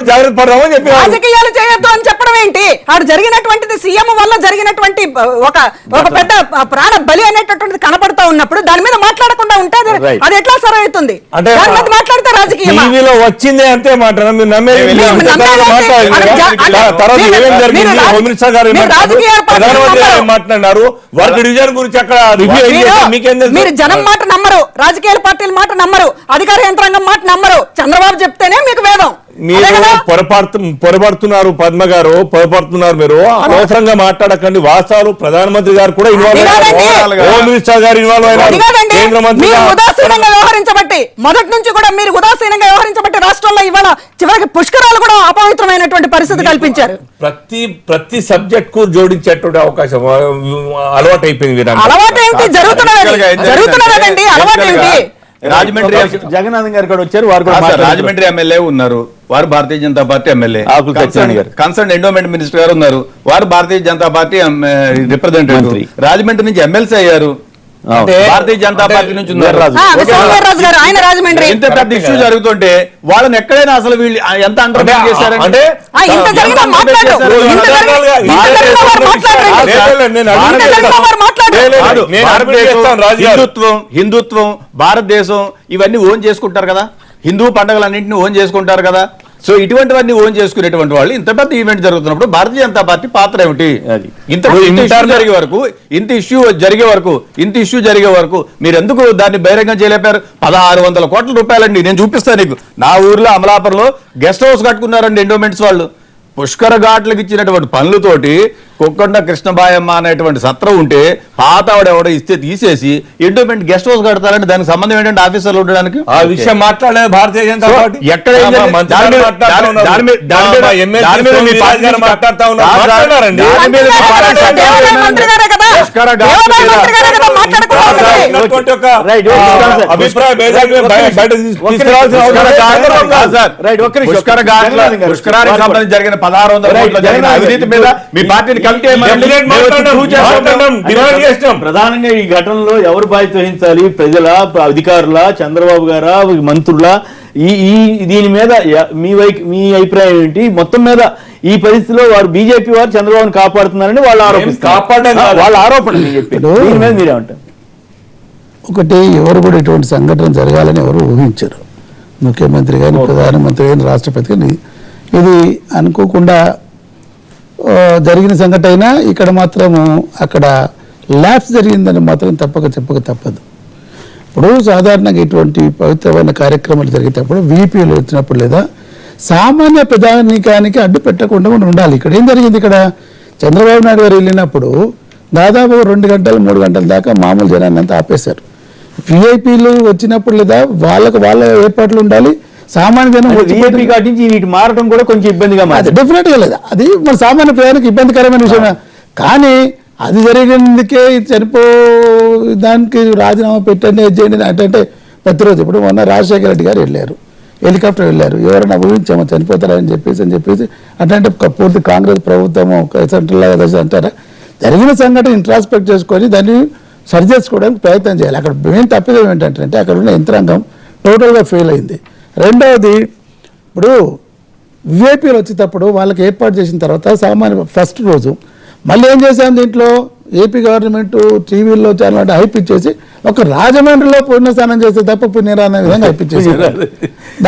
D: జాగ్రత్త పడదామని చెప్పి
E: రాజకీయాలు చేయొద్దు అని చెప్పడం ఏంటి? అక్కడ జరిగినటువంటిది సీఎం వల్ల జరిగినటువంటి ఒక పెద్ద ప్రాణ బలి అనేటటువంటిది కనపడుతూ ఉన్నప్పుడు దాని మీద మాట్లాడకుండా ఉంటే అది ఎట్లా సరే అవుతుంది? మాట్లాడితే రాజకీయం
D: టీవీలో వచ్చిందే అంతే మాట్లాడారు. మీరు నమ్మేది తర్వాత ఏమేం జరిగింది? హోమ్ మినిస్టర్ గారు ప్రధానమంత్రి గారు మాట్లాడినారు, వర్క్ డివిజన్ గురించి అక్కడ రివ్యూ.
E: మీరు జనం మాట నమ్మరు, రాజకీయ పార్టీల మాట నమ్మరు, అధికార యంత్రాంగం మాట నమ్మరు. చంద్రబాబు చెప్తేనే మీకు వేదం.
D: మీరు పొరపడుతున్నారు పద్మ గారు, పొరపడుతున్నారు. మీరు అనవసరంగా మాట్లాడకండి. వాస్తవాలు ప్రధానమంత్రి గారు కూడా ఇన్వాల్వ్ అయ్యారు, హోమ్ మినిస్టర్ గారు ఇన్వాల్వ్ అయినారు, కేంద్ర మంత్రి.
E: ఉదాసీనంగా వ్యవహరించబట్టి మొదటి నుంచి కూడా మీరు ఉదాసీనంగా వ్యవహరించబట్టి రాష్ట్రంలో ఇవాళ చివరికి పుష్కరాలు కూడా అపవిత్రమైనటువంటి పరిస్థితి కల్పించారు.
D: ప్రతి సబ్జెక్ట్ కు జోడించేటువంటి అవకాశం అలవాటు అయిపోయింది.
E: అలవాటు ఏంటి? జరుగుతున్నదండి. అలవాటు ఏంటి?
B: రాజమండ్రి
A: జగన్నాథ్ గారు కూడా వచ్చారు, వారు
B: రాజమండ్రి ఎమ్మెల్యే ఉన్నారు, వారు Bharatiya Janata party MLA. Concern endowment minister గారు ఉన్నారు, వారు భారతీయ జనతా పార్టీ రిప్రజెంటేటివ్. రాజమండ్రి నుంచి ఎమ్మెల్సీ అయ్యారు, భారతీయ జనతా పార్టీ నుంచి ఇంత పెద్ద ఇష్యూ జరుగుతుంటే వాళ్ళని ఎక్కడైనా అసలు వీళ్ళు ఎంత అండర్స్టాండ్ చేశారంటే హిందుత్వం భారతదేశం ఇవన్నీ ఓన్ చేసుకుంటారు కదా. హిందూ పండుగలన్నింటినీ ఓన్ చేసుకుంటారు కదా. సో ఇటువంటివన్నీ ఓన్ చేసుకునేటువంటి వాళ్ళు ఇంత పెద్ద ఈవెంట్ జరుగుతున్నప్పుడు భారతీయ జనతా పార్టీ పాత్ర ఏమిటి?
A: అది.
B: ఇంత ఇష్యూ జరిగే వరకు మీరు ఎందుకు దాన్ని బహిరంగం చేయలేపారు? 1600 కోట్ల రూపాయలండి. నేను చూపిస్తాను నీకు. నా ఊర్లో అమలాపురంలో గెస్ట్ హౌస్ కట్టుకున్నారండి ఎండోమెంట్స్ వాళ్ళు. పుష్కర ఘాట్లకు ఇచ్చినటువంటి పనులతోటి కొక్కొండ కృష్ణబాయమ్మ అనేటువంటి సత్రం ఉంటే పాత ఎవడో ఇస్తే తీసేసి ఎండోమెంట్ గెస్ట్ హౌస్ కడతారంటే దానికి సంబంధం ఏంటంటే ఆఫీసర్లు ఉండడానికి
D: ఆ విషయం మాట్లాడలేదు భారతీయ జనతా పార్టీ.
B: ఎక్కడ ఏం జరిగింది?
D: మంత్రి
B: దాని మీద-
D: మాట్లాడుతూ ఉన్నారు.
B: దాని మీద- దాని మీద-
D: మా ఎమ్మెల్సీ
B: దాని మీద మీ
D: సోమిరాజు
B: పార్టీ
D: గారు మాట్లాడుతూ ఉన్నారు.
B: దాని మీద-
D: మాట్లాడారండి.
B: దాని మీద మీ పార్టీ
E: దేవాదాయ మంత్రి గారే కదా.
B: పుష్కర ఘాట్ల
E: దేవాదాయ
B: మీద-
E: మంత్రి గారే కదా మాట్లాడుకోవాలి.
D: ఉన్నటువంటి ఒక
A: రైట్,
D: అభిప్రాయ భేదాన్ని బయట తీసుకురావాల్సిన అవసరం లేదు.
B: పుష్కరానికి సంబంధించి జరిగిన 1600 కోట్ల జరిగిన అవినీతి మీద మీ పార్టీని కమిటీ
D: Definite మాట్లాడడం, డిమాండ్ చేస్తాం.
A: ప్రధానంగా ఈ ఘటనలో ఎవరు బాధ్యత వహించాలి? ప్రజల, అధికారుల, చంద్రబాబు గారా, మంత్రుల? ఈ దీని మీద మీ అభిప్రాయం ఏంటి? మొత్తం మీద ఈ పరిస్థితిలో వారు బీజేపీ వారు చంద్రబాబును కాపాడుతున్నారని వాళ్ళు ఆరోపిస్తారు.
D: కాపాడడం కాదు.
A: వాళ్ళ ఆరోపణ నేను చెప్పాను. దీని మీద మీరేమంటారు?
F: ఒకటి, ఎవరు కూడా ఇటువంటి సంఘటన జరగాలని ఎవరు ఊహించరు. ముఖ్యమంత్రి కానీ, ప్రధానమంత్రి కానీ, రాష్ట్రపతి కానీ. ఇది అనుకోకుండా జరిగిన సంఘటన అయినా ఇక్కడ మాత్రము అక్కడ ల్యాబ్స్ జరిగిందని మాత్రం చెప్పక తప్పదు. ఇప్పుడు సాధారణంగా ఇటువంటి పవిత్రమైన కార్యక్రమాలు జరిగేటప్పుడు వీపీలు వచ్చినప్పుడు లేదా సామాన్య ప్రధానికానికి అడ్డు పెట్టకుండా ఉండాలి. ఇక్కడ ఏం జరిగింది? ఇక్కడ చంద్రబాబు నాయుడు గారు వెళ్ళినప్పుడు దాదాపు 2 గంటలు 3 గంటల దాకా మామూలు జనాన్ని అంతా ఆపేశారు. విఐపీలు వచ్చినప్పుడు లేదా వాళ్ళ ఏర్పాట్లు ఉండాలి. సామాన్య జనం
A: బీజేపీ కాటి నుంచి వీటి మారడం కూడా కొంచెం ఇబ్బందిగా మారింది.
F: డెఫినెట్ గా లేదు, అది మన సామాన్య ప్రజలకు ఇబ్బందికరమైన విషయమే. కానీ అది జరిగినందుకే దానికి రాజీనామా పెట్టండి, చేయండి అంటే ప్రతిరోజు. ఇప్పుడు మొన్న రాజశేఖర రెడ్డి గారు వెళ్ళారు, హెలికాప్టర్ వెళ్ళారు. ఎవరైనా ఊహించామో చనిపోతారని చెప్పేసి అంటే పూర్తి కాంగ్రెస్ ప్రభుత్వము సెంట్రల్ అంటారా? జరిగిన సంఘటన ఇంట్రాస్పెక్ట్ చేసుకొని దాన్ని సరి చేసుకోవడానికి ప్రయత్నం చేయాలి. అక్కడ మెయిన్ తప్పిదం ఏంటంటే అక్కడ ఉన్న యంత్రాంగం టోటల్గా ఫెయిల్ అయింది. రెండవది, ఇప్పుడు విఐపీలు వచ్చేటప్పుడు వాళ్ళకి ఏర్పాటు చేసిన తర్వాత సామాన్య ఫస్ట్ రోజు మళ్ళీ ఏం చేశాం, దీంట్లో ఏపీ గవర్నమెంట్ టీవీల్లో ఛానల్ హైప్ ఇచ్చేసి ఒక రాజమండ్రిలో పుణ్యస్నానం చేస్తే తప్ప పుణ్యరా అనే విధంగా హైప్ ఇచ్చేసి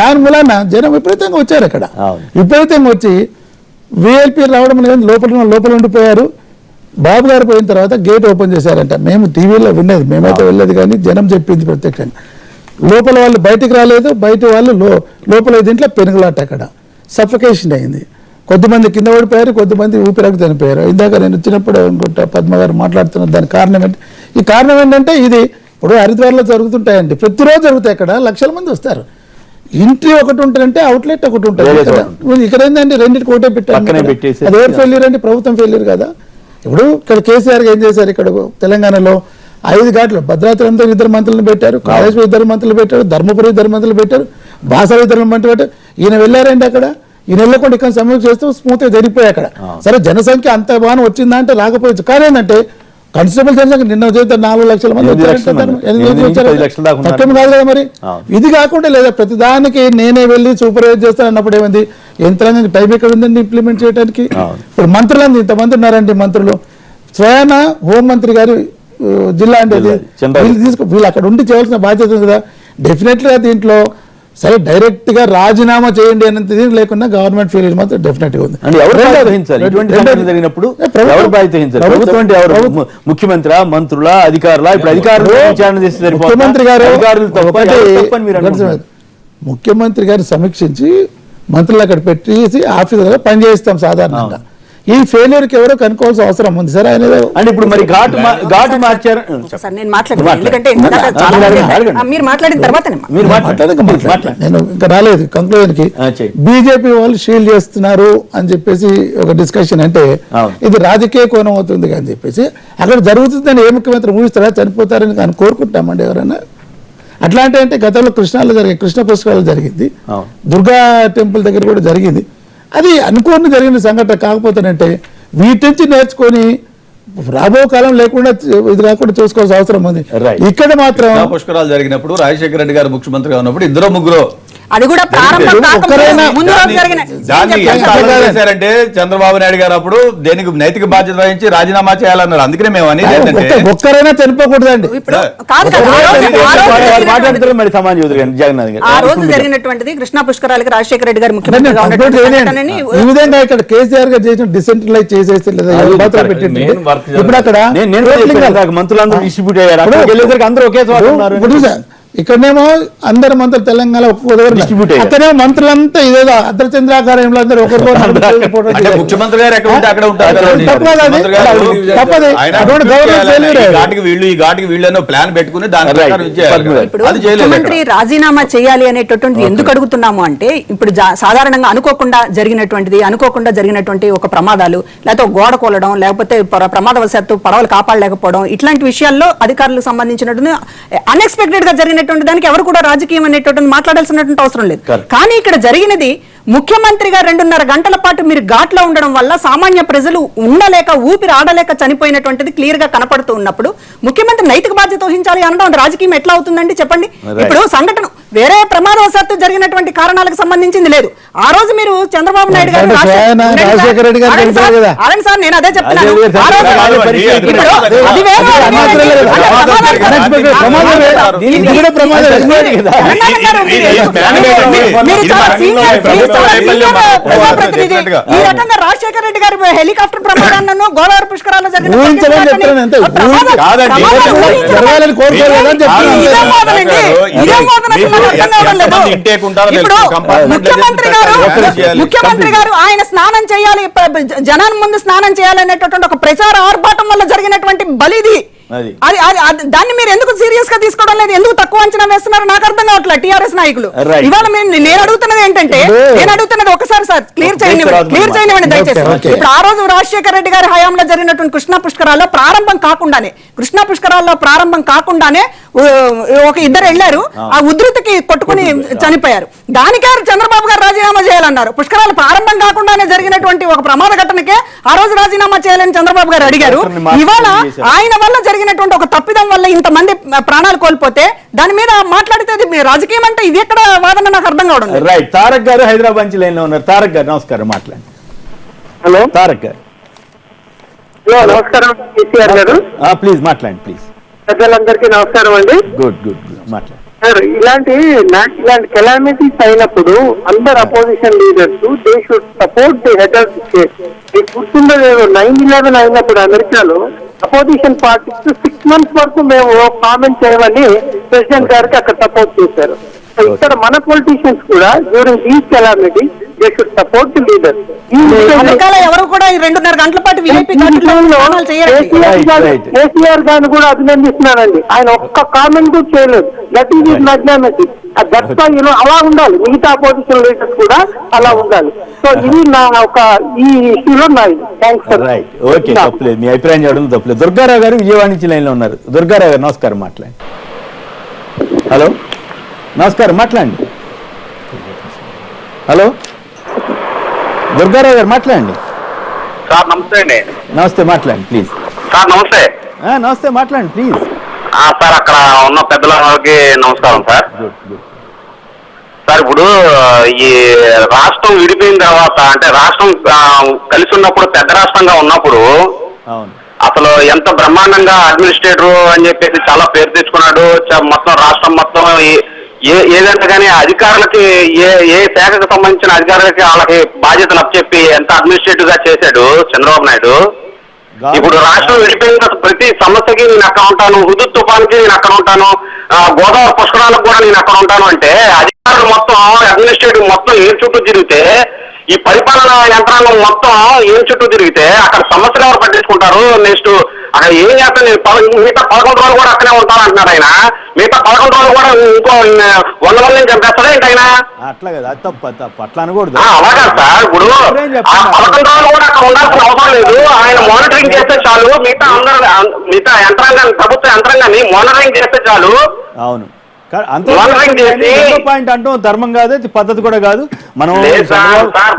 F: దాని మూలన జనం విపరీతంగా వచ్చారు. అక్కడ విపరీతంగా వచ్చి విఐపీ రావడం లేదు, లోపల ఉండిపోయారు. బాబు గారు పోయిన తర్వాత గేట్ ఓపెన్ చేశారంట. మేము టీవీలో వినేది, మేమైతే వెళ్ళేది కానీ జనం చెప్పింది ప్రత్యక్షంగా. లోపల వాళ్ళు బయటికి రాలేదు, బయట వాళ్ళు లోపల దీంట్లో పెనుగులాట. అక్కడ సఫకేషన్ అయింది. కొద్దిమంది కింద పడిపోయారు, కొద్దిమంది ఊపిరాకు చనిపోయారు. ఇందాక నేను వచ్చినప్పుడు అనుకుంటా పద్మ గారు మాట్లాడుతున్నారు. దాని కారణం ఏంటి? ఈ కారణం ఏంటంటే ఇది ఇప్పుడు హరిద్వార్లో జరుగుతుంటాయండి, ప్రతిరోజు జరుగుతాయి. అక్కడ లక్షల మంది వస్తారు. ఎంట్రీ ఒకటి ఉంటుందంటే అవుట్లెట్ ఒకటి ఉంటుంది. ఇక్కడ ఏంటంటే రెండింటికి ఒకటే పెట్టారు. అది ఎవరు ఫెయిల్యూర్ అండి? ప్రభుత్వం ఫెయిల్యూర్ కదా. ఇప్పుడు ఇక్కడ కేసీఆర్ ఏం చేశారు? ఇక్కడ తెలంగాణలో 5 ఘాట్లు, భద్రాచలంతో 2 మంత్రులను పెట్టారు, కాళేశ్వరం 2 మంత్రులు పెట్టారు, ధర్మపురి 2 మంత్రులు పెట్టారు, బాసర 2 మంత్రులు పెట్టారు. ఈయన వెళ్ళారండి అక్కడ. ఈయన వెళ్ళకుండా ఇక్కడ సమీక్ష చేస్తూ స్మూత్గా జరిగిపోయాయి అక్కడ. సరే జనసంఖ్య అంత బాగా వచ్చిందా అంటే రాకపోవచ్చు. కానీ ఏంటంటే కానిస్టేబుల్ జనసంఖ్య నిన్న చేస్తే 4 లక్షల మంది తక్కువ కాదు కదా మరి. ఇది కాకుండా లేదా ప్రతిదానికి నేనే వెళ్ళి సూపర్వైజ్ చేస్తాను అన్నప్పుడు ఏమైంది? యంత్రాంగం టైం ఎక్కడ ఉందండి ఇంప్లిమెంట్ చేయడానికి? ఇప్పుడు మంత్రులు ఇంతమంది ఉన్నారండి. మంత్రులు స్వయాన హోంమంత్రి గారు జిల్లా అంటే వీళ్ళు అక్కడ ఉండి చేయాల్సిన బాధ్యత ఉంది కదా. డెఫినెట్గా దీంట్లో సరే డైరెక్ట్ గా రాజీనామా చేయండి అనేది లేకుండా గవర్నమెంట్ ఫెయిల్యూర్ మాత్రం డెఫినెట్ గా ఉంది.
A: ముఖ్యమంత్రి, మంత్రుల, అధికారుల? ఇప్పుడు అధికారులు విచారణ చేస్తే
F: ముఖ్యమంత్రి గారు సమీక్షించి మంత్రులు అక్కడ పెట్టేసి ఆఫీసర్గా పనిచేస్తాం సాధారణంగా. ఈ ఫెయిల్యూర్ కి ఎవరో కనుక్కోవాల్సిన అవసరం ఉంది. సరే ఆయన
A: అంటే ఇప్పుడు మరి ఘాటు మార్చారు.
E: నేను మాట్లాడతాను, ఎందుకంటే మీరు మాట్లాడిన తర్వాత
F: నేను ఇంకా రాలేదు కంక్లూజన్ కి. బీజేపీ వాళ్ళు షీల్డ్ చేస్తున్నారు అని చెప్పేసి ఒక డిస్కషన్. అంటే ఇది రాజకీయ కోణం అవుతుంది అని చెప్పేసి అక్కడ జరుగుతుందని ఏ ముఖ్యమంత్రి ఊహిస్తారా? చనిపోతారని కానీ కోరుకుంటామండి ఎవరైనా? అట్లాంటి అంటే గతంలో కృష్ణాలో జరిగింది, కృష్ణ పుష్కరాలు జరిగింది, దుర్గా టెంపుల్ దగ్గర కూడా జరిగింది. అది అనుకోని జరిగిన సంఘటన. కాకపోతేనంటే వీటి నుంచి నేర్చుకొని రాబో కాలం లేకుండా ఇది కాకుండా చూసుకోవాల్సిన అవసరం ఉంది. ఇక్కడ మాత్రం
B: పుష్కరాలు జరిగినప్పుడు రాజశేఖర రెడ్డి గారు ముఖ్యమంత్రిగా ఉన్నప్పుడు 2 ముగ్గురు
E: అది కూడా ప్రారంభం కాకముందు ముందు రోజు జరిగిన
B: దాన్ని
E: నేను
B: ఎంత
E: చెప్తాను.
B: అలర్ట్ చేశారంటే చంద్రబాబు నాయుడు గారు అప్పుడు దేనికి నైతిక బాధ్యత వహించి రాజీనామా చేయాలన్నారు. అందుకనే మేము అనేది ఏంటంటే
F: ఒక్కరైనా చనిపోకూడదండి.
E: ఇప్పుడు కాదు కదా, ఆ రోజు జరిగినటువంటి-
A: మాట్లాడుతున్నారు మరి సమాజ్ చౌదరి గారు, జగన్నాథ్ గారు.
E: ఆ రోజు జరిగినటువంటిది కృష్ణా పుష్కరాలకి రాజశేఖర రెడ్డి గారు ముఖ్యమంత్రిగా ఉన్నటువంటి సంఘటనని
F: ఈ విధంగా ఇక్కడ కేసీఆర్ గారు చేసిన డిసెంట్రలైజ్ చేసేసి లేదా బాత్రూమ్ పెట్టింది.
D: నేను వర్క్
F: ఇప్పుడు అక్కడ
A: నేను మంత్రులందరూ డిస్ట్రిబ్యూట్ అయ్యారు, అక్కడికి వెళ్ళేసరికి అందరూ ఒకే చోట ఉన్నారు.
F: ఇప్పుడు ఇక్కడనేమో అందరు మంత్రులు తెలంగాణ
A: Distribute అయ్యారు.
F: అక్కడేమో మంత్రులంతా ఇదేదో అర్ధచంద్రాకారంలో అందరూ
B: అంటే ముఖ్యమంత్రి గారు ఎక్కడ ఉంటే అక్కడ ఉంటారు.
F: తప్పదు అది.
B: ముఖ్యమంత్రి గారు
F: తప్పదు.
B: ఆయన
F: అటువంటి గవర్నమెంట్ ఫెయిల్యూర్.
B: ఈ ఘాటికి వీళ్ళు ఈ ఘాటికి వీళ్ళు అనే ప్లాన్ పెట్టుకుని దాని
A: Right.
B: ప్రకారం ఇచ్చేయాలి.
E: ఇప్పుడు
B: అది చేయలేదు
E: ముఖ్యమంత్రి
B: ఇక్కడ.
E: రాజీనామా చేయాలి అనేటటువంటి ఎందుకు అడుగుతున్నాము అంటే ఇప్పుడు సాధారణంగా అనుకోకుండా జరిగినటువంటి ఒక ప్రమాదాలు, లేకపోతే ఒక గోడ కూలడం, లేకపోతే ప్రమాదవశాత్తు పడవలు కాపాడలేకపోవడం, ఇట్లాంటి విషయాల్లో అధికారులకు సంబంధించినటువంటి అన్ఎక్స్పెక్టెడ్ గా జరిగినటువంటి దానికి ఎవరు కూడా రాజకీయం అనేటువంటి మాట్లాడాల్సినటువంటి అవసరం లేదు. కానీ ఇక్కడ జరిగినది ముఖ్యమంత్రిగా 2.5 గంటల పాటు మీరు ఘాట్లో ఉండడం వల్ల సామాన్య ప్రజలు ఉండలేక ఊపిరి ఆడలేక చనిపోయినటువంటిది క్లియర్ గా కనపడుతూ ఉన్నప్పుడు ముఖ్యమంత్రి నైతిక బాధ్యత వహించాలి అనడం అది రాజకీయం ఎట్లా అవుతుందండి చెప్పండి. ఇప్పుడు సంఘటన వేరే ప్రమాదవశాత్తు జరిగినటువంటి కారణాలకు సంబంధించింది లేదు. ఆ రోజు మీరు చంద్రబాబు నాయుడు గారు
F: రాజశేఖర రెడ్డి గారు తెలిపారు కదా.
E: అదే సార్ నేను అదే చెప్తున్నాను.
A: అదే
E: ఆ రోజు
A: ఇప్పుడు
E: అది వేరు, అది వేరు. ఈ రకంగా రాజశేఖర రెడ్డి గారి హెలికాప్టర్ ప్రమాదాన్ని గోదావరి పుష్కరాల్లో ముఖ్యమంత్రి గారు ఆయన స్నానం చేయాలి, జనాన్ని ముందు స్నానం చేయాలనేటటువంటి ఒక ప్రచార ఆర్భాటం వల్ల జరిగినటువంటి బలిది. దాన్ని మీరు ఎందుకు సీరియస్ గా తీసుకోవడం లేదు, ఎందుకు తక్కువ అంచనా వేస్తున్నారు నాకు అర్థం కావట్లేదు టిఆర్ఎస్ నాయకులు. ఇవాళ నేను అడుగుతున్నది ఏంటంటే, ఒకసారి సార్ క్లియర్ చేయనివ్వండి దయచేసి. ఇప్పుడు ఆ రోజు రాజశేఖర రెడ్డి గారి హయాంలో జరిగినటువంటి కృష్ణా పుష్కరాల్లో ప్రారంభం కాకుండానే ఒక ఇద్దరు వెళ్లారు, ఆ ఉధృతికి కొట్టుకుని చనిపోయారు. దానికే చంద్రబాబు గారు రాజీనామా చేయాలన్నారు. పుష్కరాలు ప్రారంభం కాకుండానే జరిగినటువంటి ఒక ప్రమాద ఘటనకే ఆ రోజు రాజీనామా చేయాలని చంద్రబాబు గారు అడిగారు. ఇవాళ ఆయన వల్ల జరిగినటువంటి ఒక తప్పిదం వల్ల ఇంతమంది ప్రాణాలు కోల్పోతే దాని మీద మాట్లాడితే రాజకీయం అంటే ఇది ఎక్కడ వాదన నాకు అర్థం కావడం.
A: రైట్, తారక్ గారు హైదరాబాద్ నుంచి లైన్ లో ఉన్నారు. తారక్ గారు నమస్కారం, మాట్లాడండి.
G: హలో
A: తారక్ గారు
G: నమస్కారం కేసీఆర్ గారు,
A: ప్లీజ్ మాట్లాడండి ప్లీజ్.
G: ప్రజలందరికీ నమస్కారం అండి.
A: గుడ్ గుడ్ గుడ్ మాట్లాడండి.
G: సార్ ఇలాంటి కెలామిటీస్ అయినప్పుడు అందరు opposition leaders they should support the head of the state. మీకు గుర్తుండలేదు 9/11 అయినప్పుడు అమెరికాలో అపోజిషన్ పార్టీస్ 6 months వరకు మేము కామెంట్ చేయమని ప్రెసిడెంట్ గారికి అక్కడ సపోర్ట్ చేశారు. ఇక్కడ మన పొలిటీషియన్స్ కూడా during these calamity they should support the leader.
E: ఎవరు కూడా 2.5 గంటల పాటు
G: కేసీఆర్ గారిని కూడా అభినందిస్తున్నానండి. ఆయన ఒక్క కామెంట్ కూడా చేయలేదు. That is is magnanimity. అలా ఉండాలి, మిగతా అపోజిషన్ లీడర్స్ కూడా అలా ఉండాలి. సో ఇది నా ఒక ఈ ఇష్యూలో నా థ్యాంక్స్ సార్.
A: రైట్, ఓకే, తప్పలేదు, మీ అభిప్రాయం చేయడం తప్పలేదు. దుర్గారావు గారు విజయవాడ నుంచి లైన్ లో ఉన్నారు. దుర్గారావు గారు నమస్కారం, మాట్లాడండి. హలో నమస్కారం, మాట్లాడండి. హలో దుర్గారావు గారు మాట్లాడండి.
C: సార్ నమస్తే అండి.
A: నమస్తే, మాట్లాడండి ప్లీజ్.
C: సార్ నమస్తే.
A: నమస్తే, మాట్లాడండి ప్లీజ్.
C: సార్ అక్కడ ఉన్న పెద్దలకి నమస్కారం సార్. సార్ ఇప్పుడు ఈ రాష్ట్రం విడిపోయిన తర్వాత అంటే రాష్ట్రం కలిసి ఉన్నప్పుడు పెద్ద రాష్ట్రంగా ఉన్నప్పుడు
A: అవును,
C: అసలు ఎంత బ్రహ్మాండంగా అడ్మినిస్ట్రేటర్ అని చెప్పేసి చాలా పేరు తెచ్చుకున్నాడు. మొత్తం రాష్ట్రం మొత్తం ఏదంటే కానీ అధికారులకి ఏ శాఖకు సంబంధించిన అధికారులకి వాళ్ళకి బాధ్యతలు అప్పచెప్పి ఎంత అడ్మినిస్ట్రేటివ్ గా చేశాడు చంద్రబాబు నాయుడు. ఇప్పుడు రాష్ట్రం విడిపోయిన ప్రతి సమస్యకి నేను అక్కడ ఉంటాను, హుదూద్ తుఫాన్కి నేను అక్కడ ఉంటాను, గోదావరి పుష్కరాలకు కూడా నేను అక్కడ ఉంటాను అంటే అధికారులు మొత్తం అడ్మినిస్ట్రేటివ్ మొత్తం ఏం చుట్టూ తిరిగితే, ఈ పరిపాలన యంత్రాంగం మొత్తం ఏం చుట్టూ తిరిగితే అక్కడ సమస్యలు ఎవరు పట్టించుకుంటారు? నెక్స్ట్ అక్కడ ఏం చేస్తాను, మిగతా 11 రోజులు కూడా అక్కడే ఉంటాను అంటున్నాడు ఆయన. మిగతా 11 రోజులు కూడా ఇంకో 100 మందిని చంపేస్తాడా ఏంటి ఆయన?
A: అట్లా కదా, తప్పు అట్లా అనకూడదు.
C: అలాగా సార్, ఇప్పుడు 11 రోజులు కూడా అక్కడ ఉండాల్సిన అవసరం లేదు. ఆయన మానిటరింగ్ చేస్తే చాలు, మిగతా యంత్రాంగాన్ని, ప్రభుత్వ యంత్రాంగాన్ని మానిటరింగ్ చేస్తే చాలు.
A: అవును, పాయింట్ అంటూ ధర్మం కాదు, పద్ధతి కూడా కాదు. మనం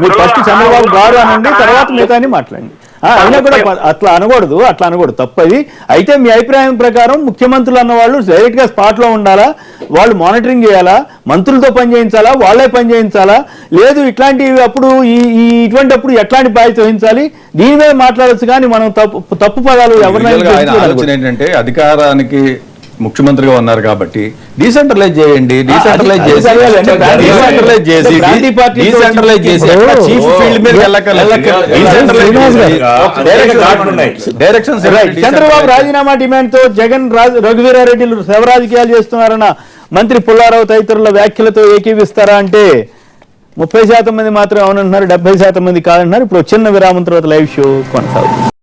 A: మీరు ఫస్ట్ చంద్రబాబు గారు అనండి, తర్వాత మిగతా మాట్లాడండి. అయినా కూడా అట్లా అనకూడదు తప్పది. అయితే మీ అభిప్రాయం ప్రకారం ముఖ్యమంత్రులు అన్న వాళ్ళు డైరెక్ట్ గా స్పాట్ లో ఉండాలా, వాళ్ళు మానిటరింగ్ చేయాలా, మంత్రులతో పని చేయించాలా, వాళ్ళే పని చేయించాలా, లేదు ఇట్లాంటి అప్పుడు ఇటువంటి అప్పుడు ఎట్లాంటి బాధ్యత వహించాలి, దీని మీద మాట్లాడచ్చు. కానీ మనం తప్పు పదాలు
B: ఆలోచన ఏంటంటే అధికారానికి ముఖ్యమంత్రిగా ఉన్నారు కాబట్టి డీసెంట్రలైజ్ చేయండి, డీసెంట్రలైజ్ చేసి చీఫ్ ఫీల్డ్ మీద
A: చంద్రబాబు రాజీనామా డిమాండ్ తో జగన్ రఘువీరారెడ్డిలు శవరాజకీయాలు చేస్తున్నారన్న మంత్రి పుల్లారావు తదితరుల వ్యాఖ్యలతో ఏకీవిస్తారా అంటే 30% మంది మాత్రం అవునంటున్నారు, 70% మంది కాదంటున్నారు. ఇప్పుడు చిన్న విరామం తర్వాత లైవ్ షో కొనసాగుతుంది.